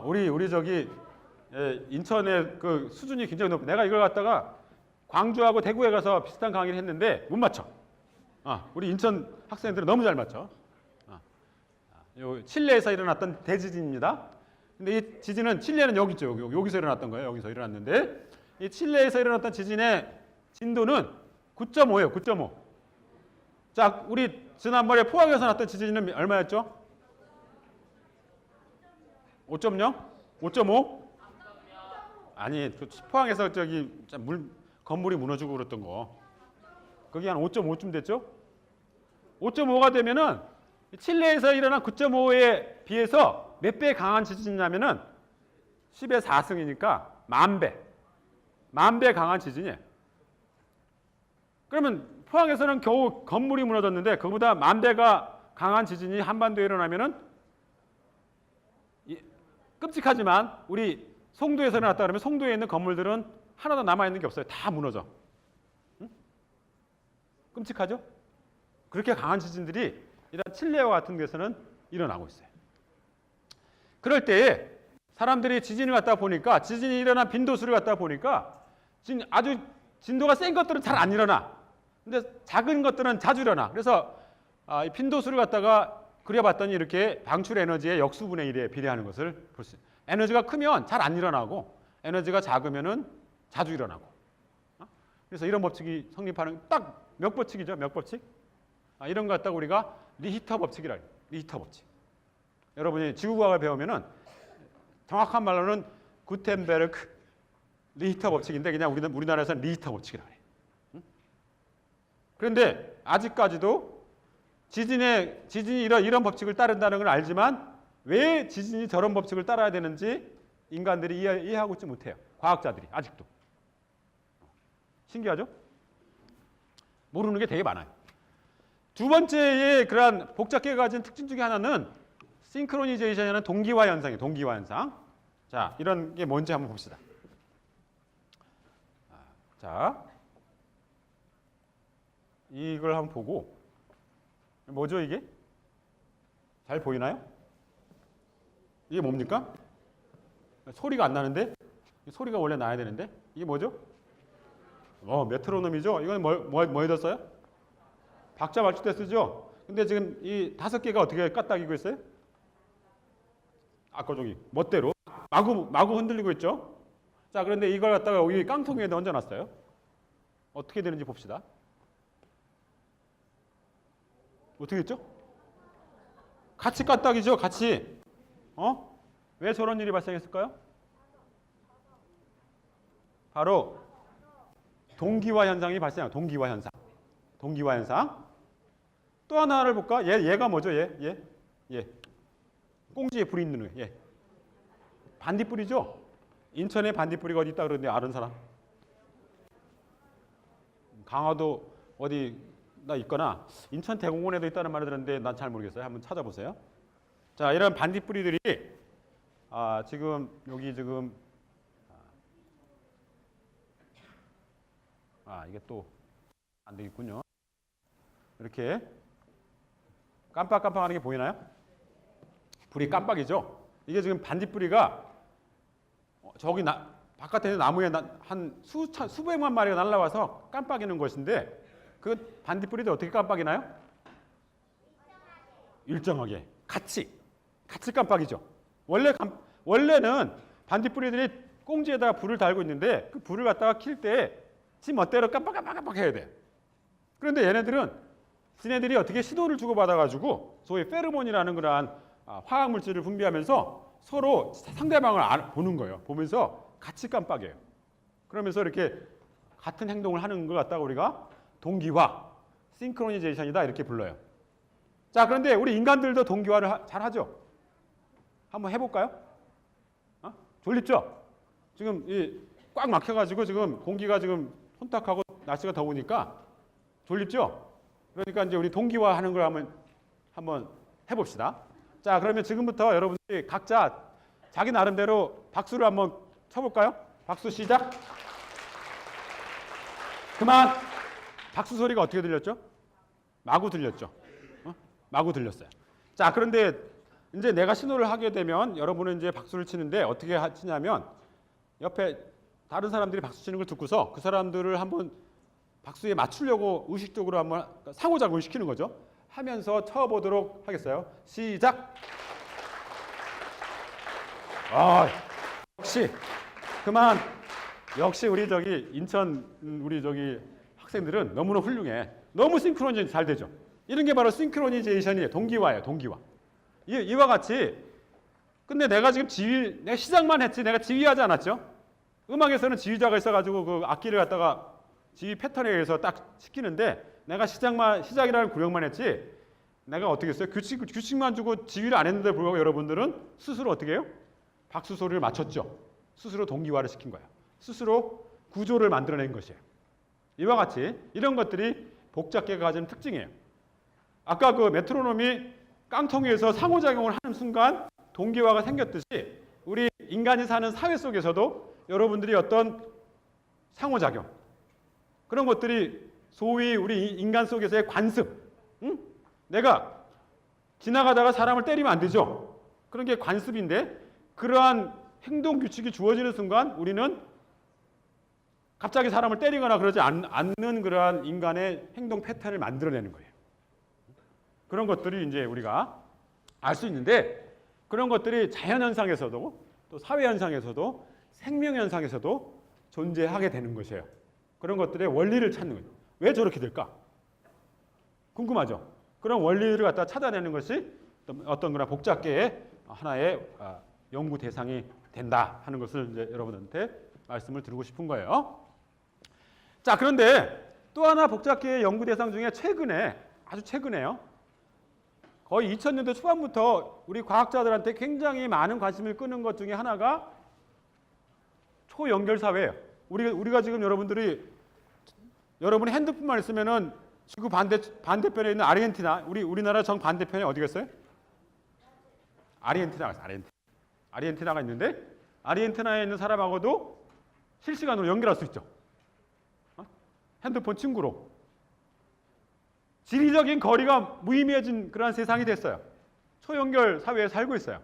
우리 저기 인천의 그 수준이 굉장히 높고, 내가 이걸 갖다가 광주하고 대구에 가서 비슷한 강의를 했는데 못 맞춰. 우리 인천 학생들은 너무 잘 맞춰. 칠레에서 일어났던 대지진입니다. 근데 이 지진은, 칠레는 여기죠. 여기서 일어났던 거예요. 여기서 일어났는데, 이 칠레에서 일어났던 지진의 진도는 9.5예요. 9.5. 자, 우리 지난번에 포항에서 났던 지진은 얼마였죠? 5.0? 5.5? 아니, 포항에서 건물이 무너지고 그랬던 거. 그게 한 5.5쯤 됐죠? 5.5가 되면은 칠레에서 일어난 9.5에 비해서 몇 배 강한 지진이냐면은 10의 4승이니까 10,000배. 10,000배 강한 지진이에요. 그러면 포항에서는 겨우 건물이 무너졌는데 그보다 10,000배가 강한 지진이 한반도에 일어나면은 끔찍하지만 우리 송도에서 일어났다 그러면 송도에 있는 건물들은 하나도 남아있는 게 없어요. 다 무너져. 응? 끔찍하죠? 그렇게 강한 지진들이 일단 칠레와 같은 데서는 일어나고 있어요. 그럴 때에 사람들이 지진을 갖다 보니까 지진이 일어난 빈도수를 갖다 보니까 아주 진도가 센 것들은 잘 안 일어나. 근데 작은 것들은 자주 일어나. 그래서 이 빈도수를 갖다가 그려봤더니 이렇게 방출 에너지의 역수분의 1에 비례하는 것을 볼 수 있어요. 에너지가 크면 잘 안 일어나고 에너지가 작으면은 자주 일어나고. 그래서 이런 법칙이 성립하는 딱 몇 법칙이죠? 몇 법칙? 이런 거 갖다가 우리가 리히터 법칙이라 해요. 리히터 법칙. 여러분이 지구과학을 배우면은 정확한 말로는 구텐베르크 리히터 법칙인데 그냥 우리나라에서는 리히터 법칙이라 해요. 그런데 아직까지도 지진이 이런 법칙을 따른다는 걸 알지만 왜 지진이 저런 법칙을 따라야 되는지 인간들이 이해하고 있지 못해요. 과학자들이 아직도. 신기하죠? 모르는 게 되게 많아요. 두 번째의 그러한 복잡하게 가진 특징 중에 하나는 싱크로니제이션이라는 동기화 현상이에요. 동기화 현상. 자, 이런 게 뭔지 한번 봅시다. 자, 이걸 한번 보고 뭐죠 이게? 잘 보이나요? 이게 뭡니까? 소리가 안 나는데? 소리가 원래 나야 되는데? 이게 뭐죠? 메트로놈이죠? 이건 뭐에다 써요? 박자 맞출 때 쓰죠? 근데 지금 이 5개가 어떻게 까딱이고 있어요? 아까 저기 멋대로 마구 흔들리고 있죠? 자, 그런데 이걸 갖다가 여기 깡통 위에 얹어놨어요. 어떻게 되는지 봅시다. 어떻게 됐죠? 같이 까딱이죠? 같이. 왜 저런 일이 발생했을까요? 바로 동기화 현상이 발생해요. 동기화 현상. 동기화 현상. 또 하나를 볼까? 얘가 뭐죠? 얘. 꽁지에 불이 있는 애. 반딧불이죠? 인천에 반딧불이가 어디 있다 그러는데 아는 사람? 강화도 어디 나 있거나 인천 대공원에도 있다는 말을 들었는데 난 잘 모르겠어요. 한번 찾아보세요. 자, 이런 반딧불이들이 지금 여기 지금 이게 또 안 되겠군요. 이렇게 깜빡깜빡하는 게 보이나요? 불이 깜빡이죠. 이게 지금 반딧불이가 저기 바깥에 있는 나무에 한 수백만 마리가 날아와서 깜빡이는 것인데 그 반딧불이도 어떻게 깜빡이나요? 일정하게 같이 깜빡이죠. 원래는 반딧불이들이 꽁지에다가 불을 달고 있는데 그 불을 갖다가 킬 때 지 멋대로 깜빡깜빡 해야 돼. 그런데 지네들이 어떻게 신호를 주고받아가지고 소위 페르몬이라는 그러한 화학 물질을 분비하면서 서로 상대방을 보는 거예요. 보면서 같이 깜빡여요. 그러면서 이렇게 같은 행동을 하는 걸 갖다가 우리가 동기화, 싱크로니제이션이다 이렇게 불러요. 자, 그런데 우리 인간들도 동기화를 잘 하죠. 한번 해볼까요? 졸립죠? 지금 꽉 막혀가지고 지금 공기가 지금 혼탁하고 날씨가 더우니까 졸립죠? 그러니까 이제 우리 동기화 하는 걸 한번 해봅시다. 자, 그러면 지금부터 여러분들이 각자 자기 나름대로 박수를 한번 쳐볼까요? 박수 시작. 그만. 박수 소리가 어떻게 들렸죠? 마구 들렸죠? 마구 들렸어요. 자, 그런데 이제 내가 신호를 하게 되면 여러분은 이제 박수를 치는데 어떻게 치냐면 옆에 다른 사람들이 박수 치는 걸 듣고서 그 사람들을 한번 박수에 맞추려고 의식적으로 한번 상호작용을 시키는 거죠. 하면서 쳐보도록 하겠어요. 시작. 역시 그만. 역시 우리 저기 인천 우리 저기 학생들은 너무나 훌륭해. 너무 싱크로니제이션 잘 되죠. 이런 게 바로 싱크로니제이션이에요. 동기화예요. 동기화. 이와 같이. 근데 내가 지금 내가 시작만 했지 내가 지휘하지 않았죠. 음악에서는 지휘자가 있어가지고 그 악기를 갖다가 지휘 패턴에 의해서 딱 시키는데 내가 시작이라는 구력만 했지 내가 어떻게 했어요? 규칙만 주고 지휘를 안 했는데 불구하고 여러분들은 스스로 어떻게 해요? 박수 소리를 맞췄죠. 스스로 동기화를 시킨 거예요. 스스로 구조를 만들어낸 것이에요. 이와 같이 이런 것들이 복잡계가 가진 특징이에요. 아까 그 메트로놈이 깡통위에서 상호작용을 하는 순간 동기화가 생겼듯이 우리 인간이 사는 사회 속에서도 여러분들이 어떤 상호작용 그런 것들이 소위 우리 인간 속에서의 관습 내가 지나가다가 사람을 때리면 안 되죠. 그런 게 관습인데 그러한 행동 규칙이 주어지는 순간 우리는 갑자기 사람을 때리거나 그러지 않는 그러한 인간의 행동 패턴을 만들어내는 거예요. 그런 것들이 이제 우리가 알 수 있는데 그런 것들이 자연현상에서도 또 사회현상에서도 생명현상에서도 존재하게 되는 것이에요. 그런 것들의 원리를 찾는 거예요. 왜 저렇게 될까? 궁금하죠? 그런 원리를 갖다 찾아내는 것이 어떤 그런 복잡계의 하나의 연구 대상이 된다 하는 것을 이제 여러분한테 말씀을 드리고 싶은 거예요. 자, 그런데 또 하나 복잡계의 연구 대상 중에 최근에 아주 최근에요. 거의 2000년대 초반부터 우리 과학자들한테 굉장히 많은 관심을 끄는 것 중에 하나가 초연결 사회예요. 우리가 지금 여러분이 핸드폰만 있으면은 지구 반대편에 있는 아르헨티나, 우리나라 정 반대편에 어디겠어요? 아르헨티나가 있어요. 아르헨티나가 있는데 아르헨티나에 있는 사람하고도 실시간으로 연결할 수 있죠. 핸드폰 친구로. 지리적인 거리가 무의미해진 그런 세상이 됐어요. 초연결 사회에 살고 있어요.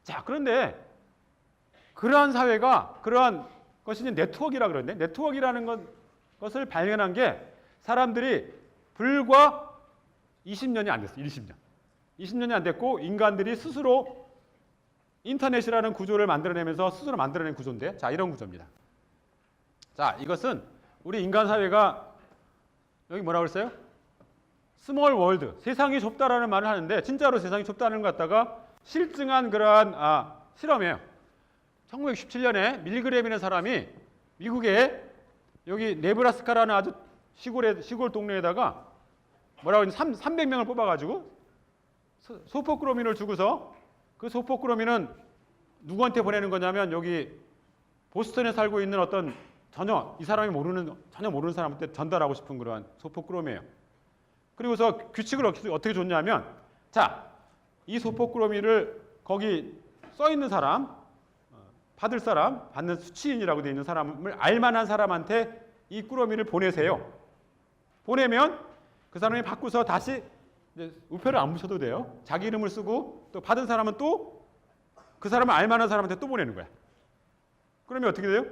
자, 그런데 그러한 사회가 그러한 것이 네트워크라 그러는데 네트워크라는 것을 발견한 게 사람들이 불과 20년이 안 됐어요. 20년이 안 됐고 인간들이 스스로 인터넷이라는 구조를 만들어내면서 스스로 만들어낸 구조인데 자, 이런 구조입니다. 자, 이것은 우리 인간 사회가 여기 뭐라고 그랬어요? 스몰 월드, 세상이 좁다라는 말을 하는데 진짜로 세상이 좁다는 것 갖다가 실증한 그러한 실험이에요. 1967년에 밀그램이라는 사람이 미국의 여기 네브라스카라는 아주 시골 동네에다가 뭐라고 300명을 뽑아가지고 소포크로민을 주고서 그 소포크로민은 누구한테 보내는 거냐면 여기 보스턴에 살고 있는 어떤 전혀 모르는 사람한테 전달하고 싶은 그러한 소포크롬이에요. 그리고서 규칙을 어떻게 줬냐면 자, 이 소포크로미를 거기 써 있는 사람, 받는 수취인이라고 되어 있는 사람을 알만한 사람한테 이 꾸러미를 보내세요. 보내면 그 사람이 받고서 다시 우표를 안 붙여도 돼요. 자기 이름을 쓰고 또 받은 사람은 또 그 사람을 알만한 사람한테 또 보내는 거야. 그러면 어떻게 돼요?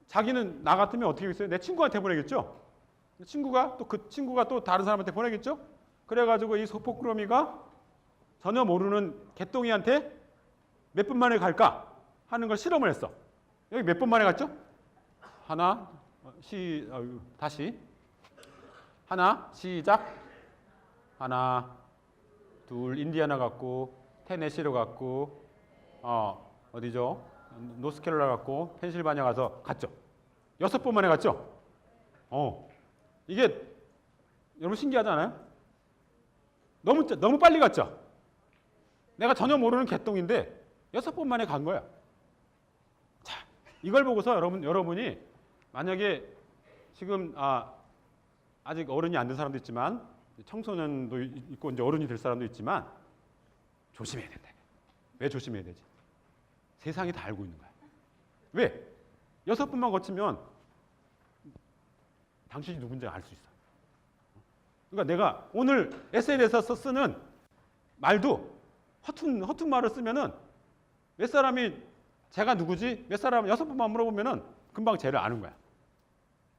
자기는 나 같으면 어떻게 하겠어요? 내 친구한테 보내겠죠? 친구가 또 다른 사람한테 보내겠죠? 그래가지고 이 소포크로미가 전혀 모르는 개똥이한테 몇 분 만에 갈까 하는 걸 실험을 했어. 여기 몇 분 만에 갔죠? 다시 하나 시작. 하나 둘 인디애나 갔고 테네시로 갔고 어디죠? 노스캐롤라이나 갔고 펜실바니아 가서 갔죠. 6번 만에 갔죠? 이게 여러분 신기하지 않아요? 너무 빨리 갔죠? 내가 전혀 모르는 개똥인데 6번 만에 간 거야. 자, 이걸 보고서 여러분이 만약에 지금 아직 어른이 안 된 사람도 있지만 청소년도 있고 이제 어른이 될 사람도 있지만 조심해야 된다. 왜 조심해야 되지? 세상이 다 알고 있는 거야. 왜? 6번만 거치면 당신이 누군지 알 수 있어. 그러니까 내가 오늘 SNS에서 쓰는 말도 허튼 말을 쓰면은 몇 사람이 제가 누구지? 몇 사람 6번만 물어보면은 금방 쟤를 아는 거야.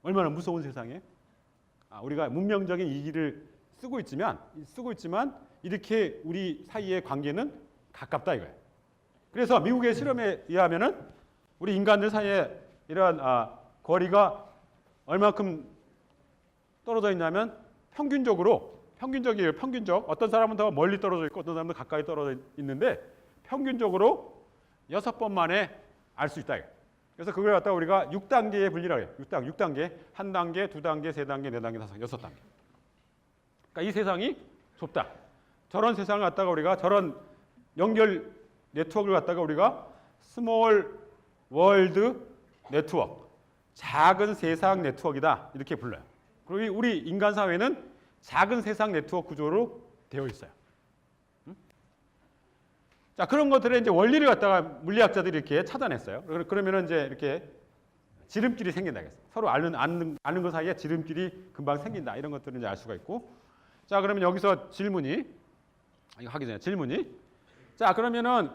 얼마나 무서운 세상에? 우리가 문명적인 이기를 쓰고 있지만 이렇게 우리 사이의 관계는 가깝다 이거야. 그래서 미국의 실험에 의하면은 우리 인간들 사이에 이러한 거리가 얼마큼 떨어져 있냐면 평균적 어떤 사람은 더 멀리 떨어져 있고 어떤 사람은 가까이 떨어져 있는데 평균적으로 6번 만에 알 수 있다. 그래서 그걸 갖다가 우리가 6단계에 분리를 해요. 6단계. 1단계, 2단계, 3단계, 4단계, 5단계, 6단계. 그러니까 이 세상이 좁다. 저런 세상을 갖다가 우리가 저런 연결 네트워크를 갖다가 우리가 스몰 월드 네트워크, 작은 세상 네트워크이다. 이렇게 불러요. 그리고 우리 인간 사회는 작은 세상 네트워크 구조로 되어 있어요. 자, 그런 것들의 이제 원리를 갖다가 물리학자들이 이렇게 찾아냈어요. 그러면은 이제 이렇게 지름길이 생긴다겠어. 서로 아는 것 사이에 지름길이 금방 생긴다. 이런 것들을 이제 알 수가 있고. 자, 그러면 여기서 질문이, 이거 하기 전에 질문이. 자, 그러면은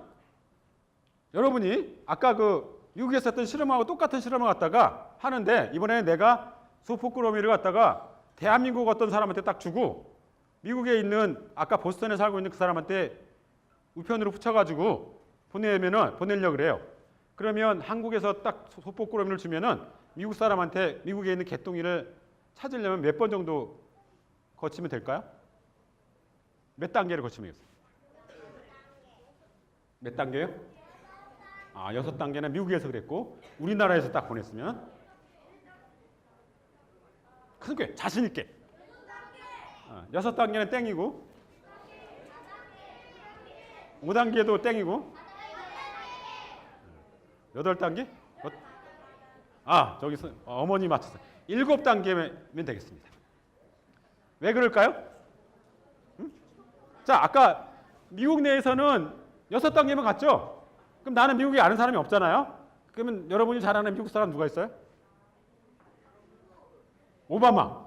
여러분이 아까 그 미국에서 했던 실험하고 똑같은 실험을 갖다가 하는데 이번에 내가 소포크로미를 갖다가 대한민국 어떤 사람한테 딱 주고 미국에 있는 아까 보스턴에 살고 있는 그 사람한테 우편으로 붙여가지고 보내려고 그래요. 그러면 한국에서 딱 소포크로미를 주면은 미국 사람한테 미국에 있는 개똥이를 찾으려면 몇 번 정도 거치면 될까요? 몇 단계를 거치면 되겠어요? 몇 단계요? 6단계는 미국에서 그랬고 우리나라에서 딱 보냈으면 크게 자신 있게 6단계는 땡이고 5단계도 땡이고 8단계? 저기서 어머니 맞췄어요. 7단계면 되겠습니다. 왜 그럴까요? 자, 아까 미국 내에서는 6단계면 갔죠? 그럼 나는 미국에 아는 사람이 없잖아요? 그러면 여러분이 잘 아는 미국 사람 누가 있어요? 오바마,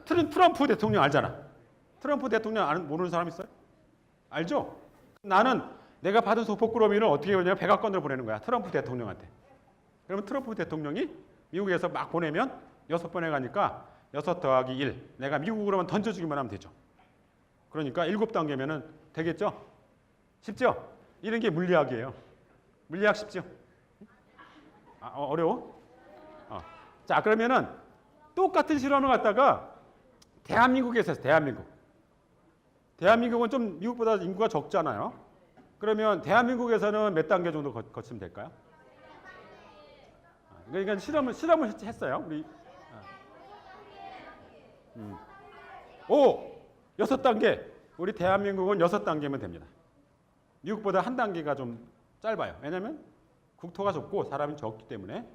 트럼프 대통령 알잖아. 트럼프 대통령 모르는 사람 있어요? 알죠? 나는 내가 받은 소포크로미를 어떻게 보냐면 백악관으로 보내는 거야. 트럼프 대통령한테. 그러면 트럼프 대통령이 미국에서 막 보내면 6번에 가니까 6 더하기 1. 내가 미국으로만 던져주기만 하면 되죠. 그러니까 7단계면은 되겠죠? 쉽죠? 이런 게 물리학이에요. 물리학 쉽죠? 어려워? 자, 그러면은 똑같은 실험을 갖다가 대한민국에서 했어요. 대한민국은 좀 미국보다 인구가 적잖아요. 그러면 대한민국에서는 몇 단계 정도 거치면 될까요? 그러니까 실험을 했어요. 우리 6단계. 우리 대한민국은 6단계면 됩니다. 미국보다 한 단계가 좀 짧아요. 왜냐하면 국토가 좁고 사람이 적기 때문에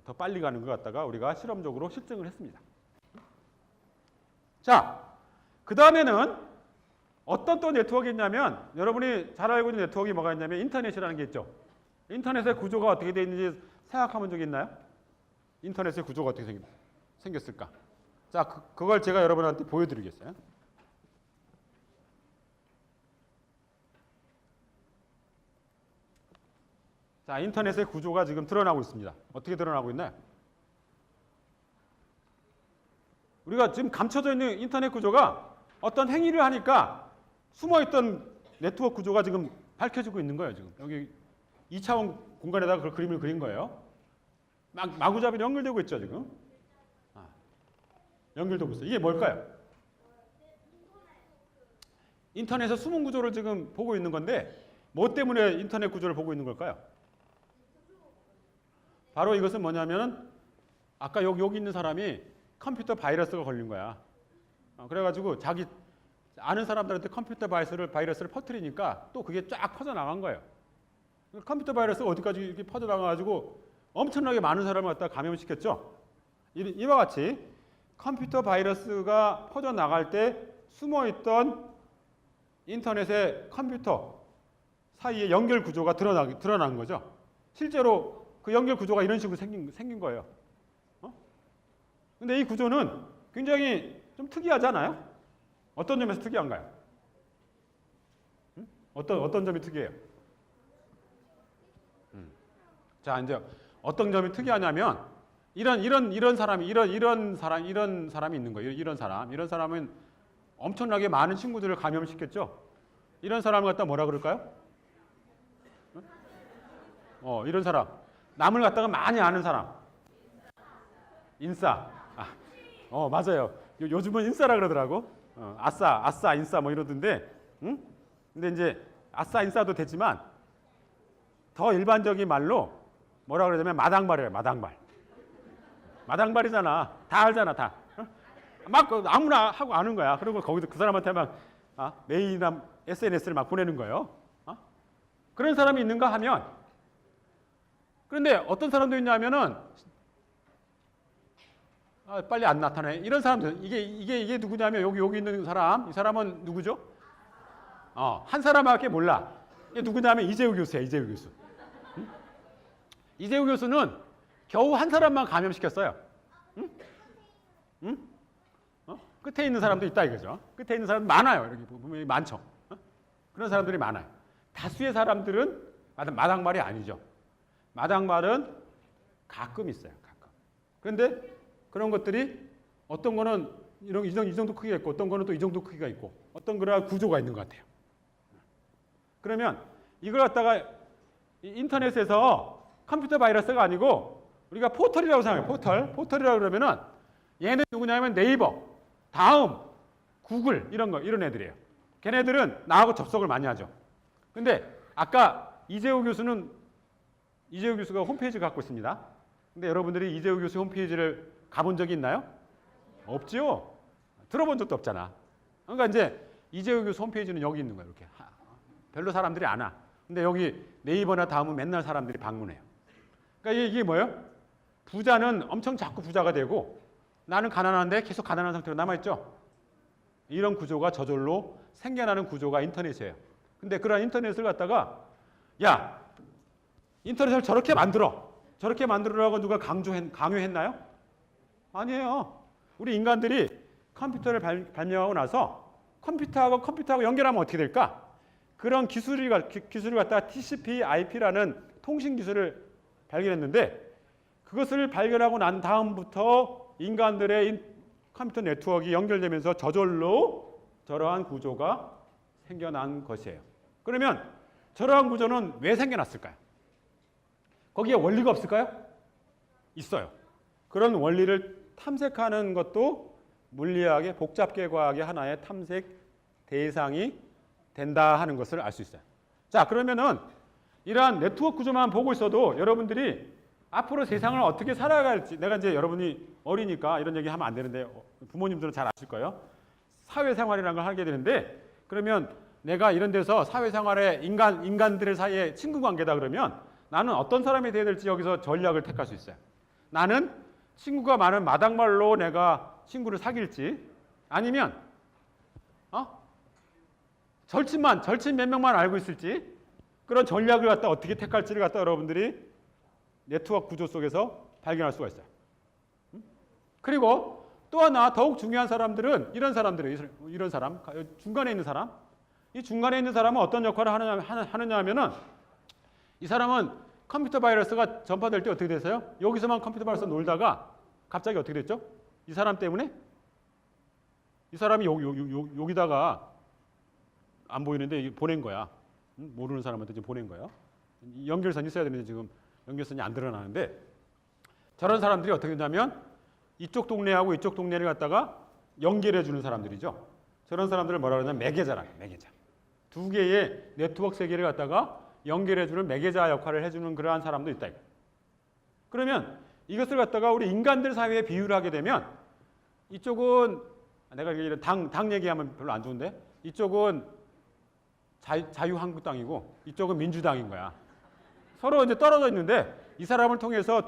더 빨리 가는 것 같다가 우리가 실험적으로 실증을 했습니다. 자, 그 다음에는 어떤 또 네트워크가 있냐면 여러분이 잘 알고 있는 네트워크가 뭐가 있냐면 인터넷이라는 게 있죠. 인터넷의 구조가 어떻게 되어 있는지 생각해본 적이 있나요? 인터넷의 구조가 어떻게 생겼을까? 자, 그걸 제가 여러분한테 보여드리겠어요. 자, 인터넷의 구조가 지금 드러나고 있습니다. 어떻게 드러나고 있나요? 우리가 지금 감춰져 있는 인터넷 구조가 어떤 행위를 하니까 숨어있던 네트워크 구조가 지금 밝혀지고 있는 거예요. 지금 여기 2차원 공간에다가 그 그림을 그린 거예요. 마구잡이로 연결되고 있죠. 지금 연결되고 있어요. 이게 뭘까요? 인터넷의 숨은 구조를 지금 보고 있는 건데 뭐 때문에 인터넷 구조를 보고 있는 걸까요? 바로 이것은 뭐냐면 아까 여기 있는 사람이 컴퓨터 바이러스가 걸린 거야. 그래가지고 자기 아는 사람들한테 컴퓨터 바이러스를 퍼뜨리니까 또 그게 쫙 퍼져나간 거예요. 컴퓨터 바이러스가 어디까지 이렇게 퍼져나가가지고 엄청나게 많은 사람을 갖다 감염시켰죠. 이와 같이 컴퓨터 바이러스가 퍼져나갈 때 숨어있던 인터넷의 컴퓨터 사이의 연결 구조가 드러난 거죠. 실제로 그 연결 구조가 이런 식으로 생긴 거예요. 근데 이 구조는 굉장히 좀 특이하잖아요? 어떤 점에서 특이한가요? 어떤 점이 특이해요? 자, 이제 어떤 점이 특이하냐면 이런 사람이 있는 거예요. 이런 사람은 엄청나게 많은 친구들을 감염시켰죠. 이런 사람을 갖다 뭐라 그럴까요? 이런 사람. 남을 갖다가 많이 아는 사람. 인싸. 맞아요. 요즘은 인싸라 그러더라고. 아싸, 인싸 뭐 이러던데. 근데 이제 아싸, 인싸도 되지만 더 일반적인 말로 뭐라 그러냐면 마당발이에요. 마당발이잖아. 다 알잖아, 다. 어? 막 아무나 하고 아는 거야. 그리고 거기서 그 사람한테 막 메일이나 SNS를 막 보내는 거예요. 그런 사람이 있는가 하면, 그런데 어떤 사람도 있냐면은 빨리 안 나타나네. 이런 사람들, 이게 누구냐면 여기 있는 사람, 이 사람은 누구죠? 한 사람밖에 몰라. 이게 누구냐면 이재우 교수야, 이재우 교수. 응? 이재우 교수는 겨우 한 사람만 감염시켰어요. 응? 응? 끝에 있는 사람도 있다 이거죠. 끝에 있는 사람 많아요. 여기 보면 많죠. 그런 사람들이 많아요. 다수의 사람들은 마당발이 아니죠. 마당발은 가끔 있어요. 가끔. 그런데 그런 것들이 어떤 거는 이 정도 크기가 있고 어떤 거는 또 이 정도 크기가 있고 어떤 그런 구조가 있는 것 같아요. 그러면 이걸 갖다가 인터넷에서 컴퓨터 바이러스가 아니고 우리가 포털이라고 생각해요. 포털이라고 그러면은 얘는 누구냐면 네이버, 다음, 구글 이런 애들이에요. 걔네들은 나하고 접속을 많이 하죠. 근데 아까 이재우 교수가 홈페이지를 갖고 있습니다. 근데 여러분들이 이재우 교수 홈페이지를 가본 적이 있나요? 없죠. 들어본 적도 없잖아. 그러니까 이제 이재우 교수 홈페이지는 여기 있는 거예요. 이렇게 별로 사람들이 안 와. 근데 여기 네이버나 다음은 맨날 사람들이 방문해요. 그러니까 이게 뭐예요? 부자는 엄청 자꾸 부자가 되고 나는 가난한데 계속 가난한 상태로 남아있죠. 이런 구조가 저절로 생겨나는 구조가 인터넷이에요. 근데 그런 인터넷을 갖다가 야, 인터넷을 저렇게 만들어라고 누가 강요했나요? 아니에요. 우리 인간들이 컴퓨터를 발명하고 나서 컴퓨터하고 연결하면 어떻게 될까? 그런 기술을 갖다가 TCP/IP라는 통신 기술을 발견했는데 그것을 발견하고 난 다음부터 인간들의 컴퓨터 네트워크가 연결되면서 저절로 저러한 구조가 생겨난 것이에요. 그러면 저러한 구조는 왜 생겨났을까요? 거기에 원리가 없을까요? 있어요. 그런 원리를 탐색하는 것도 물리학의 복잡계 과학의 하나의 탐색 대상이 된다 하는 것을 알 수 있어요. 자, 그러면은 이러한 네트워크 구조만 보고 있어도 여러분들이 앞으로 세상을 어떻게 살아갈지, 내가 이제 여러분이 어리니까 이런 얘기 하면 안 되는데 부모님들은 잘 아실 거예요. 사회생활이라는 걸 하게 되는데 그러면 내가 이런 데서 사회생활에 인간들 사이에 친구 관계다 그러면 나는 어떤 사람이 돼야 될지 여기서 전략을 택할 수 있어요. 나는 친구가 많은 마당발로 내가 친구를 사귈지 아니면 절친 몇 명만 알고 있을지 그런 전략을 갖다 어떻게 택할지를 갖다 여러분들이 네트워크 구조 속에서 발견할 수가 있어요. 그리고 또 하나 더욱 중요한 사람들은 이런 사람, 중간에 있는 사람. 이 중간에 있는 사람은 어떤 역할을 하느냐 하면은 이 사람은 컴퓨터 바이러스가 전파될 때 어떻게 됐어요? 여기서만 컴퓨터 바이러스 놀다가 갑자기 어떻게 됐죠? 이 사람 때문에? 이 사람이 여기다가 안 보이는데 보낸 거야. 모르는 사람한테 지금 보낸 거예요. 연결선이 있어야 되는데 지금 연결선이 안 드러나는데 저런 사람들이 어떻게 되냐면 이쪽 동네하고 이쪽 동네를 갖다가 연결해 주는 사람들이죠. 저런 사람들을 뭐라 그러냐면 매개자라고 해요. 매개자. 두 개의 네트워크 세계를 갖다가 연결해 주는 매개자 역할을 해주는 그러한 사람도 있다. 그러면 이것을 갖다가 우리 인간들 사회에 비유를 하게 되면 이쪽은 내가 이런 당 얘기하면 별로 안 좋은데 이쪽은 자유한국당이고 이쪽은 민주당인 거야. 서로 이제 떨어져 있는데 이 사람을 통해서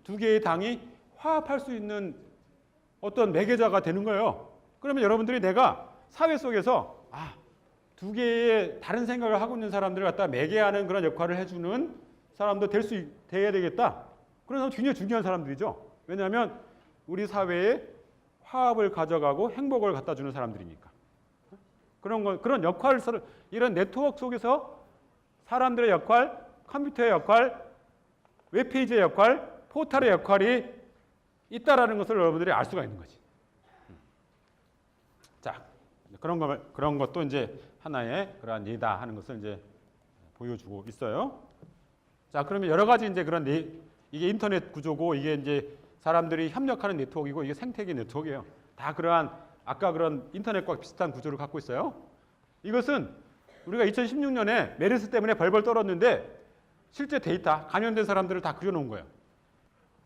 두 개의 당이 화합할 수 있는 어떤 매개자가 되는 거예요. 그러면 여러분들이 내가 사회 속에서 두 개의 다른 생각을 하고 있는 사람들을 갖다 매개하는 그런 역할을 해주는 사람도 돼야 되겠다. 그런 사람 굉장히 중요한 사람들이죠. 왜냐하면 우리 사회에 화합을 가져가고 행복을 갖다 주는 사람들이니까. 그런 역할을 이런 네트워크 속에서 사람들의 역할, 컴퓨터의 역할, 웹페이지의 역할, 포털의 역할이 있다라는 것을 여러분들이 알 수가 있는 거지. 자, 그런 것도 이제 하나의 그러한 예다 하는 것을 이제 보여주고 있어요. 자, 그러면 여러 가지 이제 그런 이게 인터넷 구조고 이게 이제 사람들이 협력하는 네트워크이고 이게 생태계 네트워크예요. 다 그러한 아까 그런 인터넷과 비슷한 구조를 갖고 있어요. 이것은 우리가 2016년에 메르스 때문에 벌벌 떨었는데 실제 데이터, 감염된 사람들을 다 그려놓은 거예요.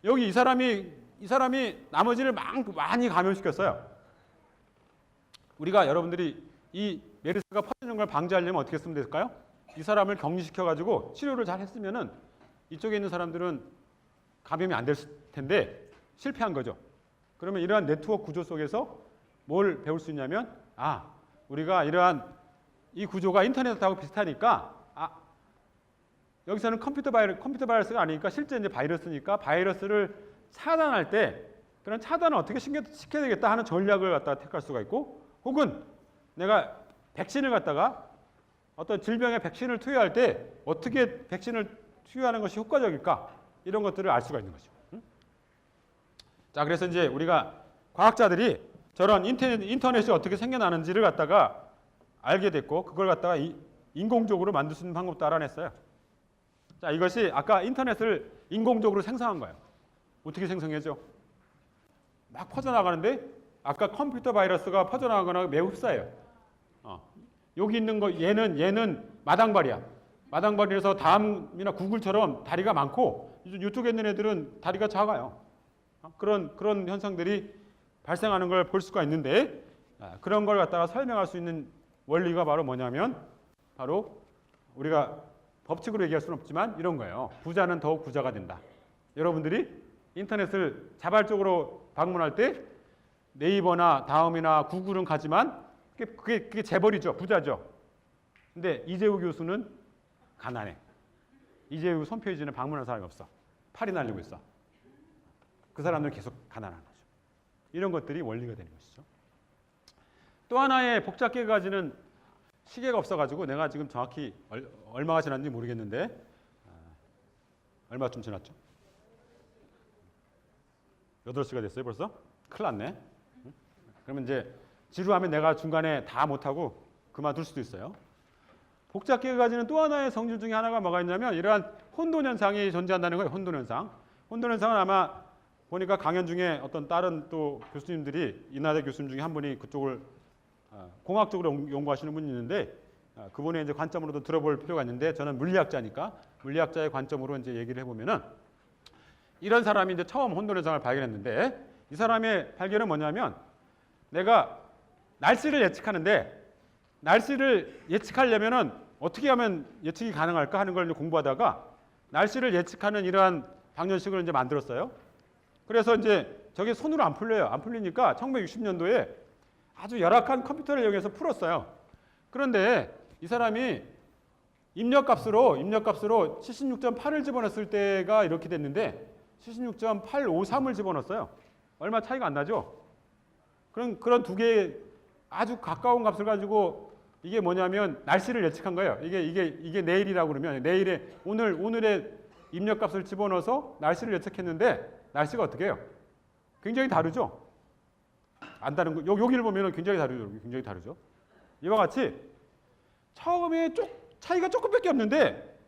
여기 이 사람이 나머지를 많이 감염시켰어요. 우리가 여러분들이 이 메르스가 퍼지는 걸 방지하려면 어떻게 쓰면 될까요? 이 사람을 격리시켜가지고 치료를 잘 했으면은 이쪽에 있는 사람들은 감염이 안 될 텐데 실패한 거죠. 그러면 이러한 네트워크 구조 속에서 뭘 배울 수 있냐면, 우리가 이러한 이 구조가 인터넷하고 비슷하니까, 여기서는 컴퓨터 바이러스가 아니니까 실제 이제 바이러스니까 바이러스를 차단할 때 그런 차단을 어떻게 시켜야 되겠다 하는 전략을 갖다가 택할 수가 있고, 혹은 내가 백신을 갖다가 어떤 질병의 백신을 투여할 때 어떻게 백신을 투여하는 것이 효과적일까, 이런 것들을 알 수가 있는 거죠. 자, 그래서 이제 우리가 과학자들이 저런 인터넷이 어떻게 생겨나는지를 갖다가 알게 됐고, 그걸 갖다가 인공적으로 만들 수 있는 방법도 알아냈어요. 자, 이것이 아까 인터넷을 인공적으로 생성한 거예요. 어떻게 생성했죠? 막 퍼져나가는데 아까 컴퓨터 바이러스가 퍼져나가거나 매우 흡사해요. 여기 있는 거 얘는 마당발이야. 마당발이라서 다음이나 구글처럼 다리가 많고 이쪽에 있는 애들은 다리가 작아요. 그런 현상들이 발생하는 걸 볼 수가 있는데, 그런 걸 갖다가 설명할 수 있는 원리가 바로 뭐냐면, 바로 우리가 법칙으로 얘기할 수는 없지만 이런 거예요. 부자는 더욱 부자가 된다. 여러분들이 인터넷을 자발적으로 방문할 때 네이버나 다음이나 구글은 가지만 그게 재벌이죠. 부자죠. 근데 이재우 교수는 가난해. 이재우 홈페이지는 방문한 사람이 없어. 팔이 날리고 있어. 그 사람들은 계속 가난한 거죠. 이런 것들이 원리가 되는 것이죠. 또 하나의 복잡하게 가지는 시계가 없어가지고 내가 지금 정확히 얼마가 지났는지 모르겠는데, 얼마쯤 지났죠? 8시가 됐어요 벌써? 큰일 났네. 그러면 이제 지루하면 내가 중간에 다 못하고 그만둘 수도 있어요. 복잡하게 가지는 또 하나의 성질 중에 하나가 뭐가 있냐면, 이러한 혼돈 현상이 존재한다는 거예요. 혼돈 현상. 혼돈 현상은 아마 보니까 강연 중에 어떤 다른 또 교수님들이, 인하대 교수님 중에 한 분이 그쪽을 공학적으로 연구하시는 분이 있는데, 그분의 이제 관점으로도 들어볼 필요가 있는데, 저는 물리학자니까 물리학자의 관점으로 이제 얘기를 해보면은, 이런 사람이 이제 처음 혼돈 현상을 발견했는데, 이 사람의 발견은 뭐냐면, 내가 날씨를 예측하는데, 날씨를 예측하려면은 어떻게 하면 예측이 가능할까 하는 걸 이제 공부하다가 날씨를 예측하는 이러한 방정식을 이제 만들었어요. 그래서 이제 저게 손으로 안 풀려요. 안 풀리니까 1960년도에 아주 열악한 컴퓨터를 이용해서 풀었어요. 그런데 이 사람이 입력값으로 76.8을 집어넣었을 때가 이렇게 됐는데 76.853을 집어넣었어요. 얼마 차이가 안 나죠? 그런 두 개의 아주 가까운 값을 가지고, 이게 뭐냐면 날씨를 예측한 거예요. 이게 내일이라고 그러면 오늘의 입력값을 집어넣어서 날씨를 예측했는데 날씨가 어떻게 해요? 굉장히 다르죠? 안 다른 거. 여기를 보면 굉장히 다르죠. 굉장히 다르죠. 이와 같이 처음에 차이가 조금밖에 없는데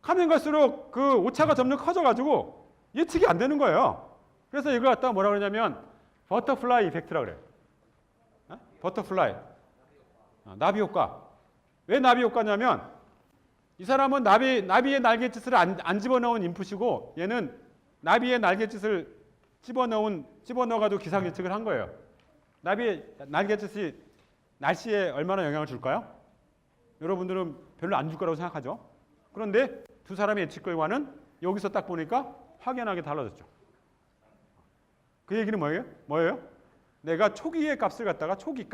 가면 갈수록 그 오차가 점점 커져가지고 예측이 안 되는 거예요. 그래서 이걸 갖다가 뭐라 그러냐면 버터플라이 이펙트라 그래요. 버터플라이. 나비 효과. 왜 나비 효과냐면, 이 사람은 나비의 날갯짓을 안 집어넣은 인풋이고, 얘는 나비의 날갯짓을 집어넣어가지고 기상 예측을 한 거예요. 나비의 날갯짓이 날씨에 얼마나 영향을 줄까요? 여러분들은 별로 안 줄 거라고 생각하죠. 그런데 두 사람의 예측 결과는 여기서 딱 보니까 확연하게 달라졌죠. 그 얘기는 뭐예요? 내가 초기의 값을 갖다가 초기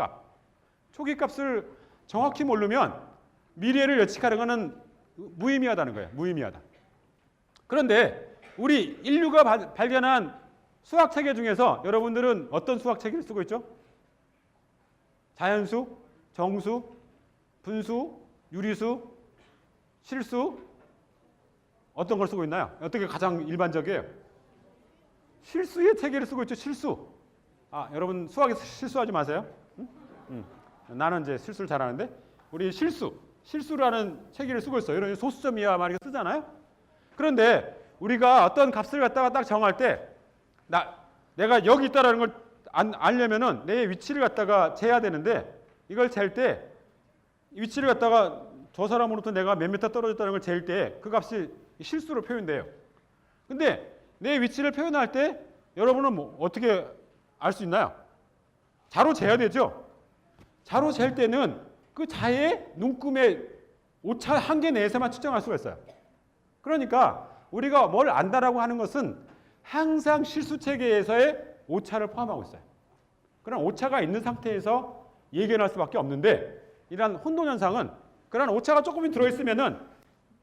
값을 정확히 모르면 미래를 예측하는 것은 무의미하다는 거예요. 무의미하다. 그런데 우리 인류가 발견한 수학 체계 중에서 여러분들은 어떤 수학 체계를 쓰고 있죠? 자연수, 정수, 분수, 유리수, 실수, 어떤 걸 쓰고 있나요? 어떻게 가장 일반적이에요? 실수의 체계를 쓰고 있죠. 실수. 여러분 수학에서 실수하지 마세요. 응? 나는 이제 실수를 잘하는데, 우리 실수라는 체계를 쓰고 있어요. 이런 소수점 이하 막 이렇게 쓰잖아요. 그런데 우리가 어떤 값을 갖다가 딱 정할 때, 내가 여기 있다라는 걸 알려면은 내 위치를 갖다가 재야 되는데, 이걸 잴 때 위치를 갖다가 저 사람으로부터 내가 몇 미터 떨어졌다는 걸 잴 때 그 값이 실수로 표현돼요. 근데 내 위치를 표현할 때 여러분은 뭐 어떻게 알 수 있나요? 자로 재야 되죠. 자로 잴 때는 그 자의 눈금의 오차 한계 내에서만 측정할 수가 있어요. 그러니까 우리가 뭘 안다라고 하는 것은 항상 실수 체계에서의 오차를 포함하고 있어요. 그런 오차가 있는 상태에서 예견할 수밖에 없는데 이러한 혼돈 현상은 그런 오차가 조금이 들어있으면은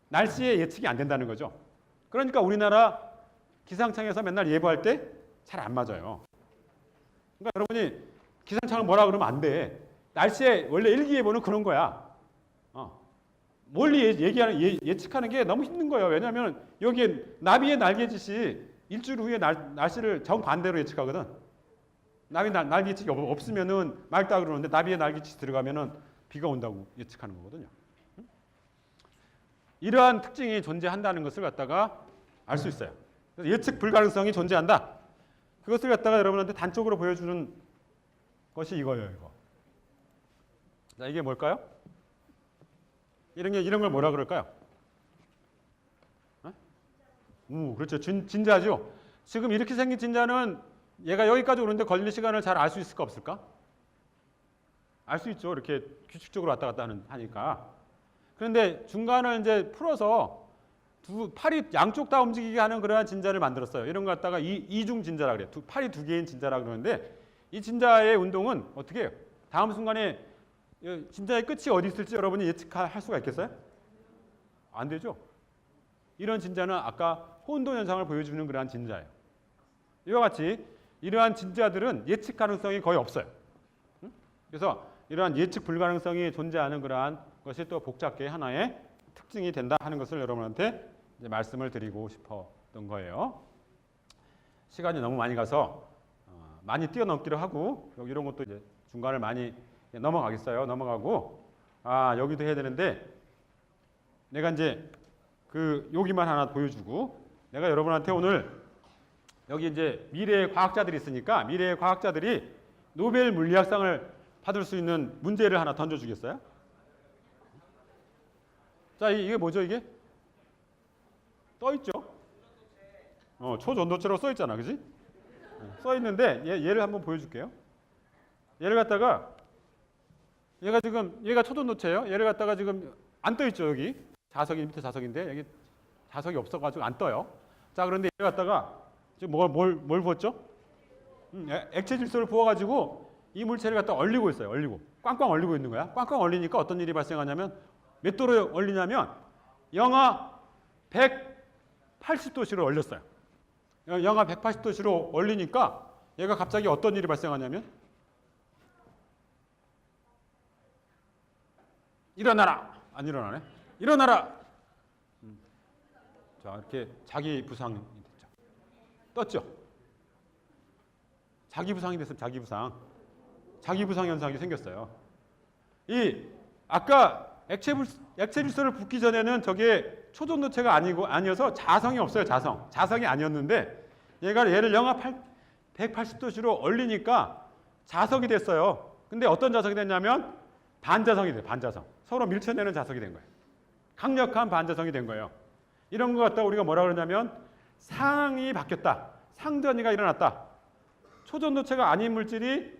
날씨의 예측이 안 된다는 거죠. 그러니까 우리나라 기상청에서 맨날 예보할 때 잘 안 맞아요. 그러니까 여러분이 기상청을 뭐라 그러면 안 돼. 날씨의 원래 일기예보는 그런 거야. 멀리 예측하는 게 너무 힘든 거예요. 왜냐하면 여기에 나비의 날개짓이 일주일 후에 날씨를 정반대로 예측하거든. 나비 날개 예측이 없으면은 맑다 그러는데 나비의 날개짓이 들어가면은 비가 온다고 예측하는 거거든요. 이러한 특징이 존재한다는 것을 갖다가 알 수 있어요. 그래서 예측 불가능성이 존재한다. 그것을 갖다가 여러분한테 단적으로 보여주는 것이 이거예요. 이거. 자, 이게 뭘까요? 이런 걸 뭐라 그럴까요? 그렇죠. 진자죠. 지금 이렇게 생긴 진자는 얘가 여기까지 오는데 걸리는 시간을 잘 알 수 있을까 없을까? 알 수 있죠. 이렇게 규칙적으로 왔다 갔다 하니까. 그런데 중간을 이제 풀어서 팔이 양쪽 다 움직이게 하는 그러한 진자를 만들었어요. 이런 거 갖다가 이중 진자라 그래요. 팔이 두 개인 진자라 그러는데 이 진자의 운동은 어떻게 해요? 다음 순간에 진자의 끝이 어디 있을지 여러분이 예측할 수가 있겠어요? 안 되죠. 이런 진자는 아까 혼돈 현상을 보여주는 그러한 진자예요. 이와 같이 이러한 진자들은 예측 가능성이 거의 없어요. 그래서 이러한 예측 불가능성이 존재하는 그러한 것이 또 복잡계의 하나의 특징이 된다 하는 것을 여러분한테 이제 말씀을 드리고 싶었던 거예요. 시간이 너무 많이 가서 많이 뛰어넘기로 하고 이런 것도 이제 중간을 많이 넘어가겠어요. 넘어가고 여기도 해야 되는데 내가 이제 여기만 하나 보여주고 내가 여러분한테 오늘 여기 이제 미래의 과학자들이 있으니까 미래의 과학자들이 노벨 물리학상을 받을 수 있는 문제를 하나 던져주겠어요? 자, 이게 뭐죠, 이게? 떠 있죠? 초전도체로 써 있잖아, 그지? 써 있는데 얘를 한번 보여줄게요. 얘를 갖다가 얘가 초전도체예요. 얘를 갖다가 지금 안 떠 있죠, 여기. 자석이 밑에 자석인데 여기 자석이 없어가지고 안 떠요. 자, 그런데 얘를 갖다가 지금 뭘 부었죠? 액체 질소를 부어가지고 이 물체를 갖다 얼리고 있어요. 얼리고 꽝꽝 얼리고 있는 거야. 꽝꽝 얼리니까 어떤 일이 발생하냐면 몇 도로 얼리냐면 영하 180도씨로 얼렸어요. 영하 180도씨로 얼리니까 얘가 갑자기 어떤 일이 발생하냐면 일어나라! 안 일어나네? 일어나라! 자, 이렇게 자기 부상이 됐죠. 떴죠? 자기 부상이 됐으면 자기 부상 현상이 생겼어요. 아까 액체 질소를 붓기 전에는 저게 초전도체가 아니어서 자성이 없어요. 자성이 아니었는데 얘를 영하 180도씨로 얼리니까 자석이 됐어요. 근데 어떤 자석이 됐냐면 반자성이 돼요. 반자성. 서로 밀쳐내는 자석이 된 거예요. 강력한 반자성이 된 거예요. 이런 거 갖다 우리가 뭐라 그러냐면 상이 바뀌었다. 상전이가 일어났다. 초전도체가 아닌 물질이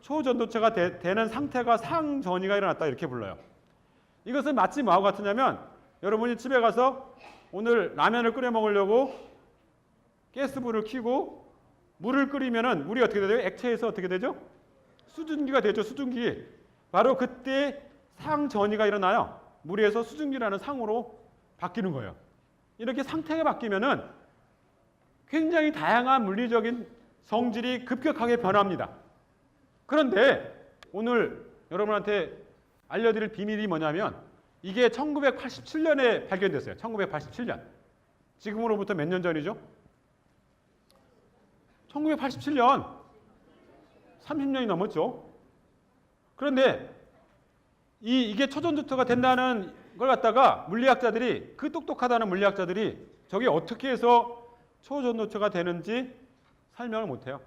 초전도체가 되는 상태가 상전이가 일어났다. 이렇게 불러요. 이것은 마치 뭐하고 같으냐면 여러분이 집에 가서 오늘 라면을 끓여 먹으려고 가스불을 켜고 물을 끓이면은 물이 어떻게 되죠? 액체에서 어떻게 되죠? 수증기가 되죠. 수증기. 바로 그때 상전이가 일어나요. 물에서 수증기라는 상으로 바뀌는 거예요. 이렇게 상태가 바뀌면은 굉장히 다양한 물리적인 성질이 급격하게 변합니다. 그런데 오늘 여러분한테 알려드릴 비밀이 뭐냐면 이게 1987년에 발견됐어요. 1987년. 지금으로부터 몇 년 전이죠? 1987년. 30년이 넘었죠. 그런데 이게 초전도체가 된다는 걸 갖다가 물리학자들이 똑똑하다는 물리학자들이 저게 어떻게 해서 초전도체가 되는지 설명을 못해요.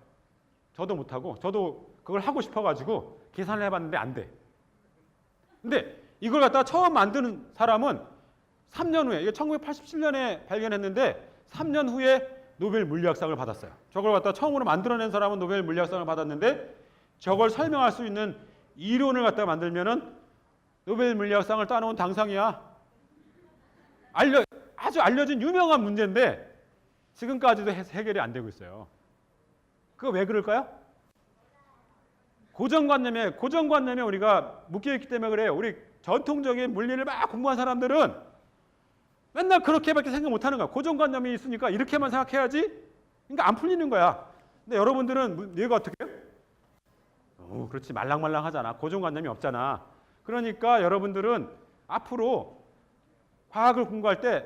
저도 못하고 저도 그걸 하고 싶어가지고 계산을 해봤는데 안 돼. 근데 이걸 갖다가 처음 만드는 사람은 3년 후에, 이게 1987년에 발견했는데 3년 후에 노벨 물리학상을 받았어요. 저걸 갖다가 처음으로 만들어낸 사람은 노벨 물리학상을 받았는데 저걸 설명할 수 있는 이론을 갖다가 만들면은 노벨 물리학상을 따놓은 당상이야. 아주 알려진 유명한 문제인데 지금까지도 해결이 안 되고 있어요. 그거 왜 그럴까요? 고정관념에 우리가 묶여있기 때문에 그래요. 우리 전통적인 물리를 막 공부한 사람들은 맨날 그렇게밖에 생각 못하는 거야. 고정관념이 있으니까 이렇게만 생각해야지. 그러니까 안 풀리는 거야. 근데 여러분들은 얘가 어떻게 해요? 그렇지, 말랑말랑하잖아. 고정관념이 없잖아. 그러니까 여러분들은 앞으로 과학을 공부할 때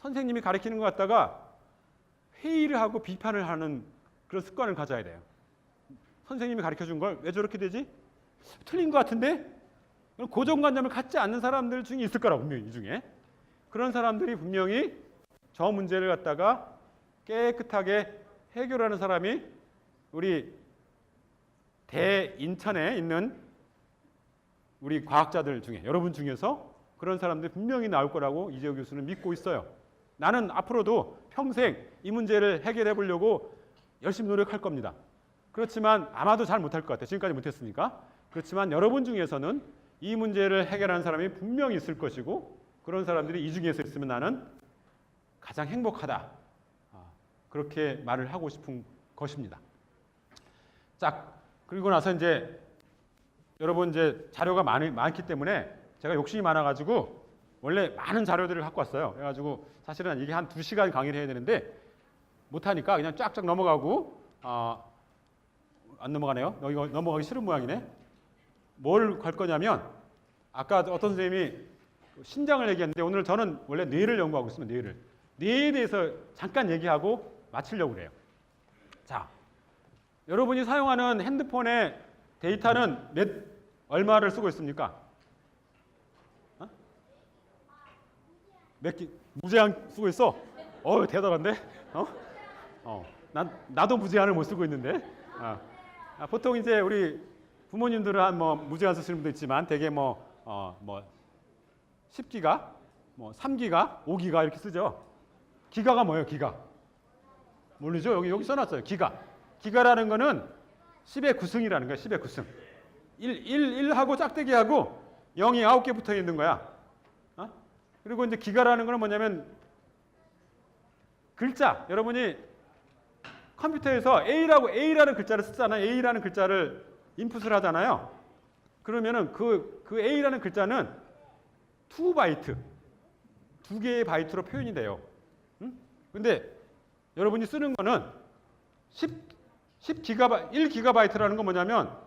선생님이 가르치는 것 갖다가 회의를 하고 비판을 하는 그런 습관을 가져야 돼요. 선생님이 가르쳐준 걸 왜 저렇게 되지? 틀린 것 같은데? 고정관념을 갖지 않는 사람들 중에 있을 거라고, 분명히 이 중에. 그런 사람들이 분명히 저 문제를 갖다가 깨끗하게 해결하는 사람이 우리 대인천에 있는 우리 과학자들 중에, 여러분 중에서 그런 사람들이 분명히 나올 거라고 이재호 교수는 믿고 있어요. 나는 앞으로도 평생 이 문제를 해결해 보려고 열심히 노력할 겁니다. 그렇지만 아마도 잘 못할 것 같아요. 지금까지 못했으니까. 그렇지만 여러분 중에서는 이 문제를 해결하는 사람이 분명히 있을 것이고 그런 사람들이 이 중에서 있으면 나는 가장 행복하다. 그렇게 말을 하고 싶은 것입니다. 자, 그리고 나서 이제 여러분 이제 자료가 많기 때문에 제가 욕심이 많아가지고 원래 많은 자료들을 갖고 왔어요. 그래가지고 사실은 이게 한 2시간 강의를 해야 되는데 못하니까 그냥 쫙쫙 넘어가고 안 넘어가네요. 이거 넘어가기 싫은 모양이네. 뭘 할 거냐면 아까 어떤 선생님이 신장을 얘기했는데 오늘 저는 원래 뇌를 연구하고 있습니다. 뇌에 대해서 잠깐 얘기하고 마치려고 그래요. 자, 여러분이 사용하는 핸드폰의 데이터는 얼마를 쓰고 있습니까? 무제한 쓰고 있어? 대단한데? 나도 무제한을 못 쓰고 있는데. 보통 이제 우리 부모님들은 한 무제한 쓰시는 분도 있지만 대개 10기가, 3기가, 5기가 이렇게 쓰죠. 기가가 뭐예요? 기가. 모르죠? 여기 써놨어요. 기가라는 거는 10의 9승이라는 거야. 10의 9승. 1하고 짝대기하고 0이 9개 붙어 있는 거야. 그리고 이제 기가라는 거는 뭐냐면 글자. 여러분이 컴퓨터에서 A라는 글자를 쓰잖아요. A라는 글자를 인풋을 하잖아요. 그러면은 그 A라는 글자는 2바이트. 2개의 바이트로 표현이 돼요. 근데 여러분이 쓰는 거는 1기가바이트라는 건 뭐냐면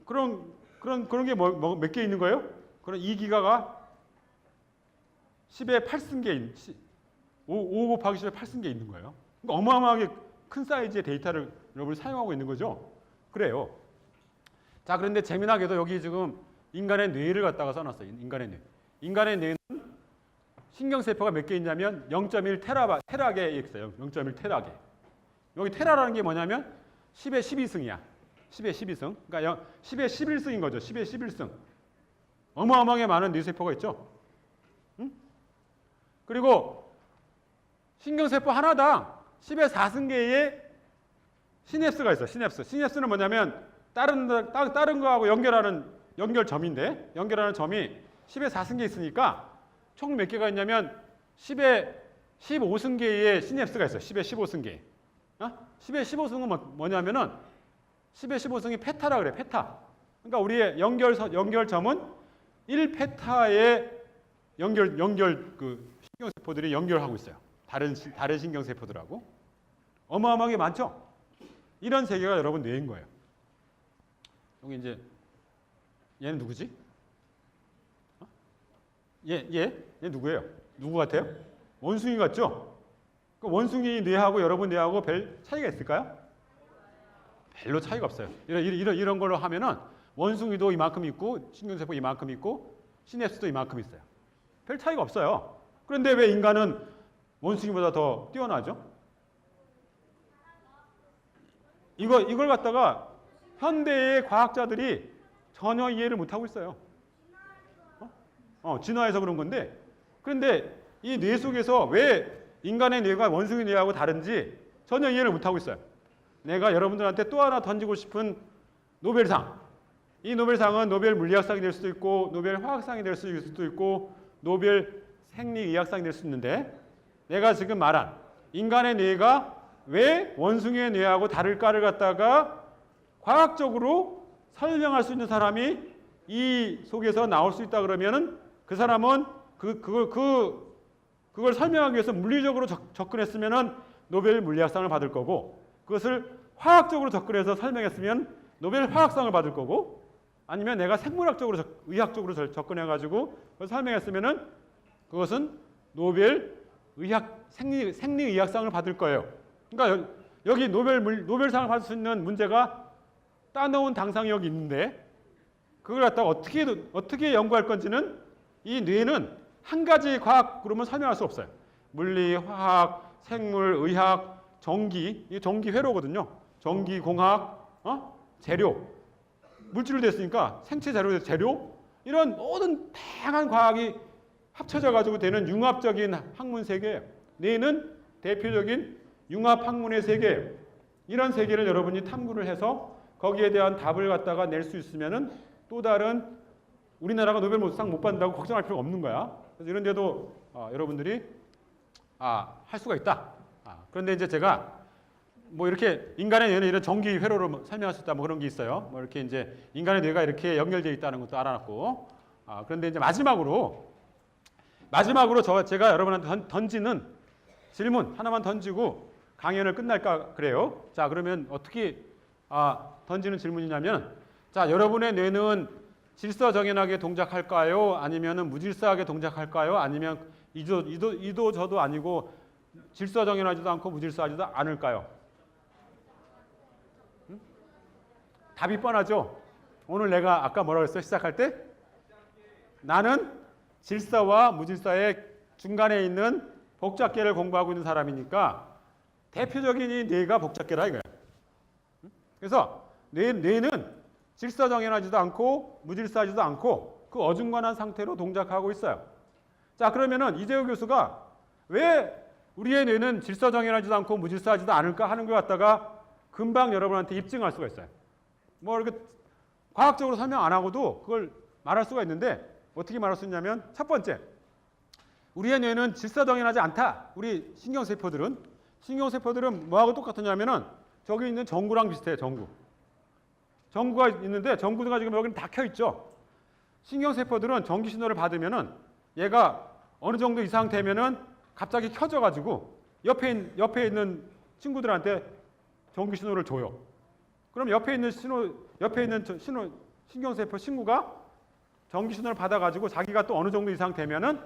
그런 게 몇 개 있는 거예요? 그런 2기가가 10의 8승계 5 곱하기 10의 8승계 있는 거예요. 그러니까 어마어마하게 큰 사이즈의 데이터를 여러분이 사용하고 있는 거죠. 그래요. 자, 그런데 재미나게도 여기 지금 인간의 뇌를 갖다가 써놨어요. 인간의 뇌. 인간의 뇌는 신경세포가 몇 개 있냐면 0.1 테라계 있어요. 0.1 테라계. 여기 테라라는 게 뭐냐면 10의 12승이야. 10의 12승. 그러니까 10의 11승인 거죠. 10의 11승. 어마어마하게 많은 뇌세포가 있죠. 그리고 신경세포 하나당 10의 4승계의 시냅스가 있어. 시냅스는 뭐냐면 다른 거하고 연결하는 연결점인데 연결하는 점이 10의 4승계 있으니까 총 몇 개가 있냐면 10의 15승계의 시냅스가 있어. 10의 15승계. 10의 15승은 뭐냐면은 10의 15승이 페타라 그래. 페타. 그러니까 우리의 연결점은 1페타의 연결 그 신경세포들이 연결하고 있어요. 다른 신경세포들하고. 어마어마하게 많죠? 이런 세계가 여러분 뇌인 거예요. 여기 이제 얘는 누구지? 얘 누구예요? 누구 같아요? 원숭이 같죠? 그 원숭이 뇌하고 여러분 뇌하고 별 차이가 있을까요? 별로 차이가 없어요. 이런 걸로 하면은 원숭이도 이만큼 있고 신경세포 이만큼 있고 시냅스도 이만큼 있어요. 별 차이가 없어요. 그런데 왜 인간은 원숭이보다 더 뛰어나죠? 이걸 갖다가 현대의 과학자들이 전혀 이해를 못하고 있어요. 진화해서 그런 건데, 그런데 이 뇌 속에서 왜 인간의 뇌가 원숭이 뇌하고 다른지 전혀 이해를 못하고 있어요. 내가 여러분들한테 또 하나 던지고 싶은 노벨상. 이 노벨상은 노벨 물리학상이 될 수도 있고 노벨 화학상이 될 수도 있고 노벨 생리의학상이 될 수 있는데, 내가 지금 말한 인간의 뇌가 왜 원숭이의 뇌하고 다를까를 갖다가 과학적으로 설명할 수 있는 사람이 이 속에서 나올 수 있다 그러면은 그 사람은 그걸 설명하기 위해서 물리적으로 접근했으면은 노벨 물리학상을 받을 거고, 그것을 화학적으로 접근해서 설명했으면 노벨 화학상을 받을 거고, 아니면 내가 생물학적으로 의학적으로 접근해가지고 그걸 설명했으면은 그것은 노벨 생리의학상을 받을 거예요. 그러니까 여기 노벨상을 받을 수 있는 문제가 따놓은 당상이 여기 있는데, 그걸 갖다가 어떻게 연구할 건지는 이 뇌는 한 가지 과학으로만 설명할 수 없어요. 물리, 화학, 생물, 의학, 전기, 이게 전기 회로거든요. 전기, 공학, 재료, 물질로 됐으니까 생체 재료, 이런 모든 다양한 과학이 합쳐져 가지고 되는 융합적인 학문 세계예요. 뇌는 대표적인 융합 학문의 세계예요. 이런 세계를 여러분이 탐구를 해서 거기에 대한 답을 갖다가 낼 수 있으면은 또 다른, 우리나라가 노벨상 못 받는다고 걱정할 필요가 없는 거야. 그래서 이런 데도 여러분들이 할 수가 있다. 그런데 이제 제가 뭐 이렇게 인간의 뇌는 이런 전기 회로로 설명할 수 있다 뭐 그런 게 있어요. 뭐 이렇게 이제 인간의 뇌가 이렇게 연결되어 있다는 것도 알아놨고, 그런데 이제 마지막으로 제가 여러분한테 던지는 질문 하나만 던지고 강연을 끝날까 그래요. 자, 그러면 어떻게 던지는 질문이냐면, 자, 여러분의 뇌는 질서정연하게 동작할까요? 아니면은 무질서하게 동작할까요? 아니면 이도 저도 아니고 질서정연하지도 않고 무질서하지도 않을까요? 답이 뻔하죠? 오늘 내가 아까 뭐라고 했어요? 시작할 때? 나는 질서와 무질서의 중간에 있는 복잡계를 공부하고 있는 사람이니까 대표적인 이 뇌가 복잡계라 이거야. 그래서 뇌는 질서정연하지도 않고 무질서하지도 않고 그 어중간한 상태로 동작하고 있어요. 자, 그러면은 이재호 교수가 왜 우리의 뇌는 질서정연하지도 않고 무질서하지도 않을까 하는 것 갖다가 금방 여러분한테 입증할 수가 있어요. 뭐 이렇게 과학적으로 설명 안 하고도 그걸 말할 수가 있는데, 어떻게 말할 수 있냐면, 첫 번째, 우리의 뇌는 질서정연하지 않다. 우리 신경세포들은 뭐하고 똑같으냐면은 저기 있는 전구랑 비슷해요. 전구가 있는데 전구가 지금 여기는 다 켜 있죠. 신경세포들은 전기 신호를 받으면은 얘가 어느 정도 이상 되면은 갑자기 켜져 가지고 옆에 있는 친구들한테 전기 신호를 줘요. 그럼 옆에 있는 신경세포 친구가 전기 신호를 받아 가지고 자기가 또 어느 정도 이상 되면은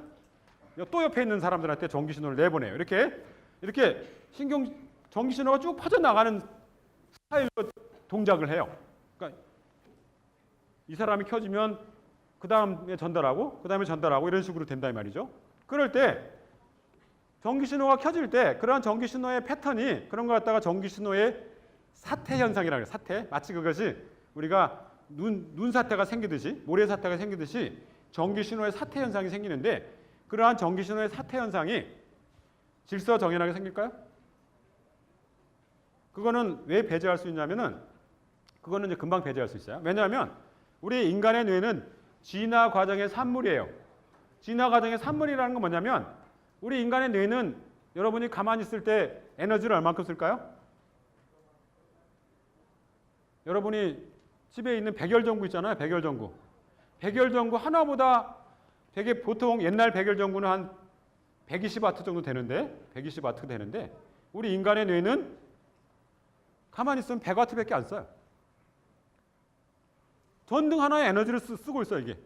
또 옆에 있는 사람들한테 전기 신호를 내보내요. 이렇게 전기 신호가 쭉 퍼져 나가는 스타일로 동작을 해요. 그러니까 이 사람이 켜지면 그 다음에 전달하고 이런 식으로 된다 이 말이죠. 그럴 때 전기 신호가 켜질 때 그러한 전기 신호의 패턴이, 그런 거 갖다가 전기 신호의 사태 현상이라고 해요. 사태. 마치 그것이 우리가 눈 사태가 생기듯이, 모래 사태가 생기듯이 전기 신호의 사태 현상이 생기는데, 그러한 전기 신호의 사태 현상이 질서정연하게 생길까요? 그거는 왜 배제할 수 있냐면은, 그거는 이제 금방 배제할 수 있어요. 왜냐하면 우리 인간의 뇌는 진화 과정의 산물이에요. 진화 과정의 산물이라는 건 뭐냐면, 우리 인간의 뇌는 여러분이 가만히 있을 때 에너지를 얼마큼 쓸까요? 여러분이 집에 있는 백열전구 있잖아요. 백열전구 하나보다 보통 옛날 백열전구는 한 120와트 정도 되는데, 120와트 되는데 우리 인간의 뇌는 가만히 있으면 100와트밖에 안 써요. 전등 하나의 에너지를 쓰고 있어요, 이게.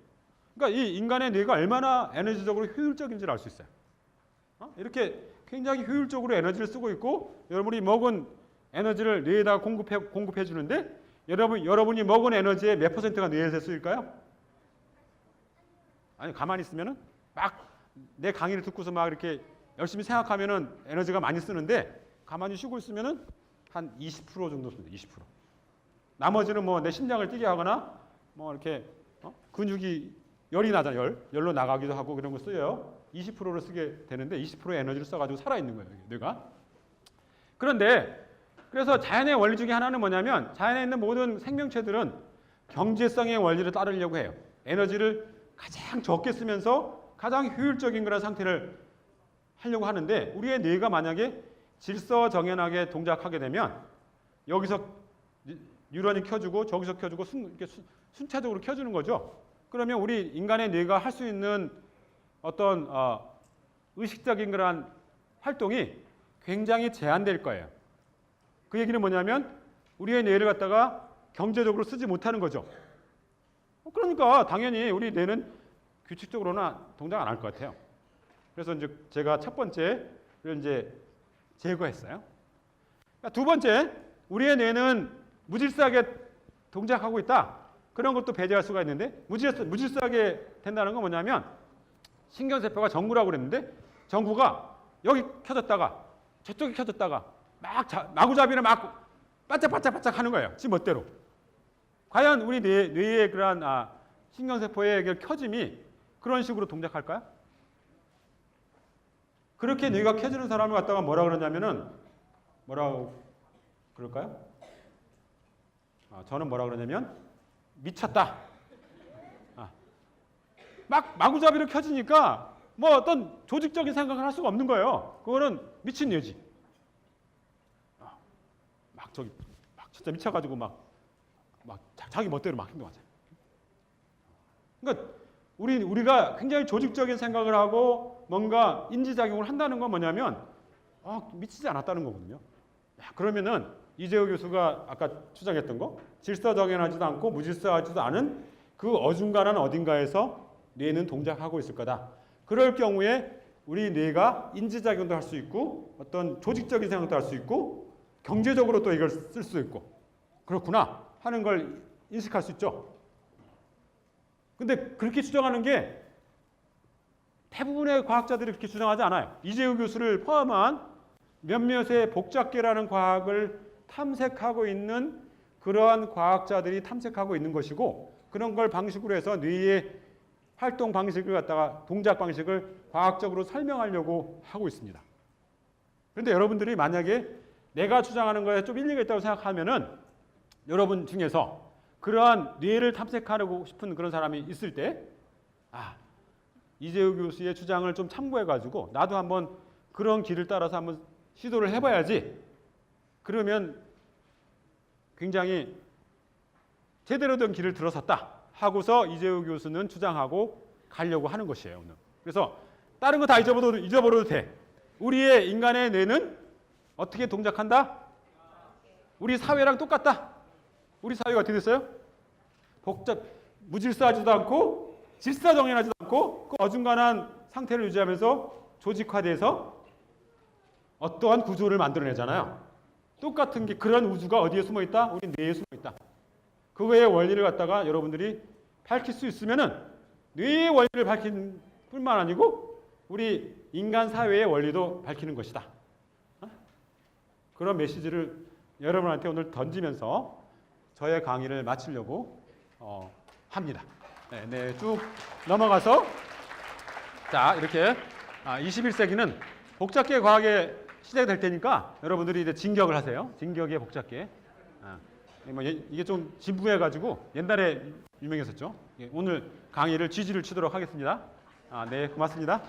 그러니까 이 인간의 뇌가 얼마나 에너지적으로 효율적인지를 알 수 있어요. 이렇게 굉장히 효율적으로 에너지를 쓰고 있고, 여러분이 먹은 에너지를 뇌에다 공급해 주는데, 여러분이 먹은 에너지의 몇 퍼센트가 뇌에서 쓰일까요? 아니, 가만히 있으면은 막 내 강의를 듣고서 막 이렇게 열심히 생각하면은 에너지가 많이 쓰는데, 가만히 쉬고 있으면은 한 20% 정도 씁니다. 20%. 나머지는 뭐 내 심장을 뛰게 하거나 뭐 이렇게 근육이 열이 나잖아요. 열로 나가기도 하고 그런 거 쓰여요. 20%를 쓰게 되는데 20%의 에너지를 써가지고 살아있는 거예요. 뇌가. 그런데 그래서 자연의 원리 중에 하나는 뭐냐면 자연에 있는 모든 생명체들은 경제성의 원리를 따르려고 해요. 에너지를 가장 적게 쓰면서 가장 효율적인 그런 상태를 하려고 하는데 우리의 뇌가 만약에 질서정연하게 동작하게 되면 여기서 뉴런이 켜주고 저기서 켜주고 이렇게 순차적으로 켜주는 거죠. 그러면 우리 인간의 뇌가 할 수 있는 어떤 의식적인 그러한 활동이 굉장히 제한될 거예요. 그 얘기는 뭐냐면 우리의 뇌를 갖다가 경제적으로 쓰지 못하는 거죠. 그러니까 당연히 우리 뇌는 규칙적으로는 동작 안 할 것 같아요. 그래서 이제 제가 첫 번째를 이제 제거했어요. 그러니까 두 번째, 우리의 뇌는 무질서하게 동작하고 있다. 그런 것도 배제할 수가 있는데 무질서하게 된다는 건 뭐냐면 신경세포가 전구라고 그랬는데 전구가 여기 켜졌다가 저쪽에 켜졌다가 마구잡이를 막 반짝반짝 하는 거예요. 지 멋대로. 과연 우리 뇌의 그러한 신경세포의 켜짐이 그런 식으로 동작할까요? 그렇게 뇌가 켜지는 사람을 갖다가 뭐라 그러냐면은 뭐라고 그럴까요? 저는 뭐라 그러냐면 미쳤다. 막 마구잡이로 켜지니까 뭐 어떤 조직적인 생각을 할 수가 없는 거예요. 그거는 미친 뇌지. 막 진짜 미쳐가지고 막 자기 멋대로 막 행동하잖아요. 그러니까 우리가 굉장히 조직적인 생각을 하고 뭔가 인지작용을 한다는 건 뭐냐면 미치지 않았다는 거거든요. 그러면은 이재호 교수가 아까 주장했던 거 질서정연하지도 않고 무질서하지도 않은 그 어중간한 어딘가에서 뇌는 동작하고 있을 거다. 그럴 경우에 우리 뇌가 인지작용도 할 수 있고 어떤 조직적인 생각도 할 수 있고 경제적으로 또 이걸 쓸 수 있고 그렇구나 하는 걸 인식할 수 있죠. 근데 그렇게 주장하는 게 대부분의 과학자들이 그렇게 주장하지 않아요. 이재호 교수를 포함한 몇몇의 복잡계라는 과학을 탐색하고 있는 그러한 과학자들이 탐색하고 있는 것이고 그런 걸 방식으로 해서 뇌의 활동 방식을 갖다가 동작 방식을 과학적으로 설명하려고 하고 있습니다. 그런데 여러분들이 만약에 내가 주장하는 거에 좀 일리가 있다고 생각하면은 여러분 중에서 그러한 뇌를 탐색하려고 싶은 그런 사람이 있을 때 이재호 교수의 주장을 좀 참고해가지고 나도 한번 그런 길을 따라서 한번 시도를 해봐야지. 그러면 굉장히 제대로 된 길을 들어섰다 하고서 이재호 교수는 주장하고 가려고 하는 것이에요. 오늘. 그래서 다른 거 다 잊어버려도 돼. 우리의 인간의 뇌는 어떻게 동작한다? 우리 사회랑 똑같다. 우리 사회가 어떻게 됐어요? 무질서하지도 않고 질서정연하지도 않고 그 어중간한 상태를 유지하면서 조직화돼서 어떠한 구조를 만들어내잖아요. 똑같은 게 그런 우주가 어디에 숨어있다? 우리 뇌에 숨어있다. 그거의 원리를 갖다가 여러분들이 밝힐 수 있으면은 뇌의 원리를 밝힌 뿐만 아니고 우리 인간 사회의 원리도 밝히는 것이다. 그런 메시지를 여러분한테 오늘 던지면서 저의 강의를 마치려고 합니다. 네, 쭉 넘어가서 자 이렇게 21세기는 복잡계 과학의 시대가 될 테니까 여러분들이 이제 진격을 하세요. 진격의 복잡계. 이게 좀 진부해가지고 옛날에 유명했었죠. 오늘 강의를 지지를 치도록 하겠습니다. 네, 고맙습니다.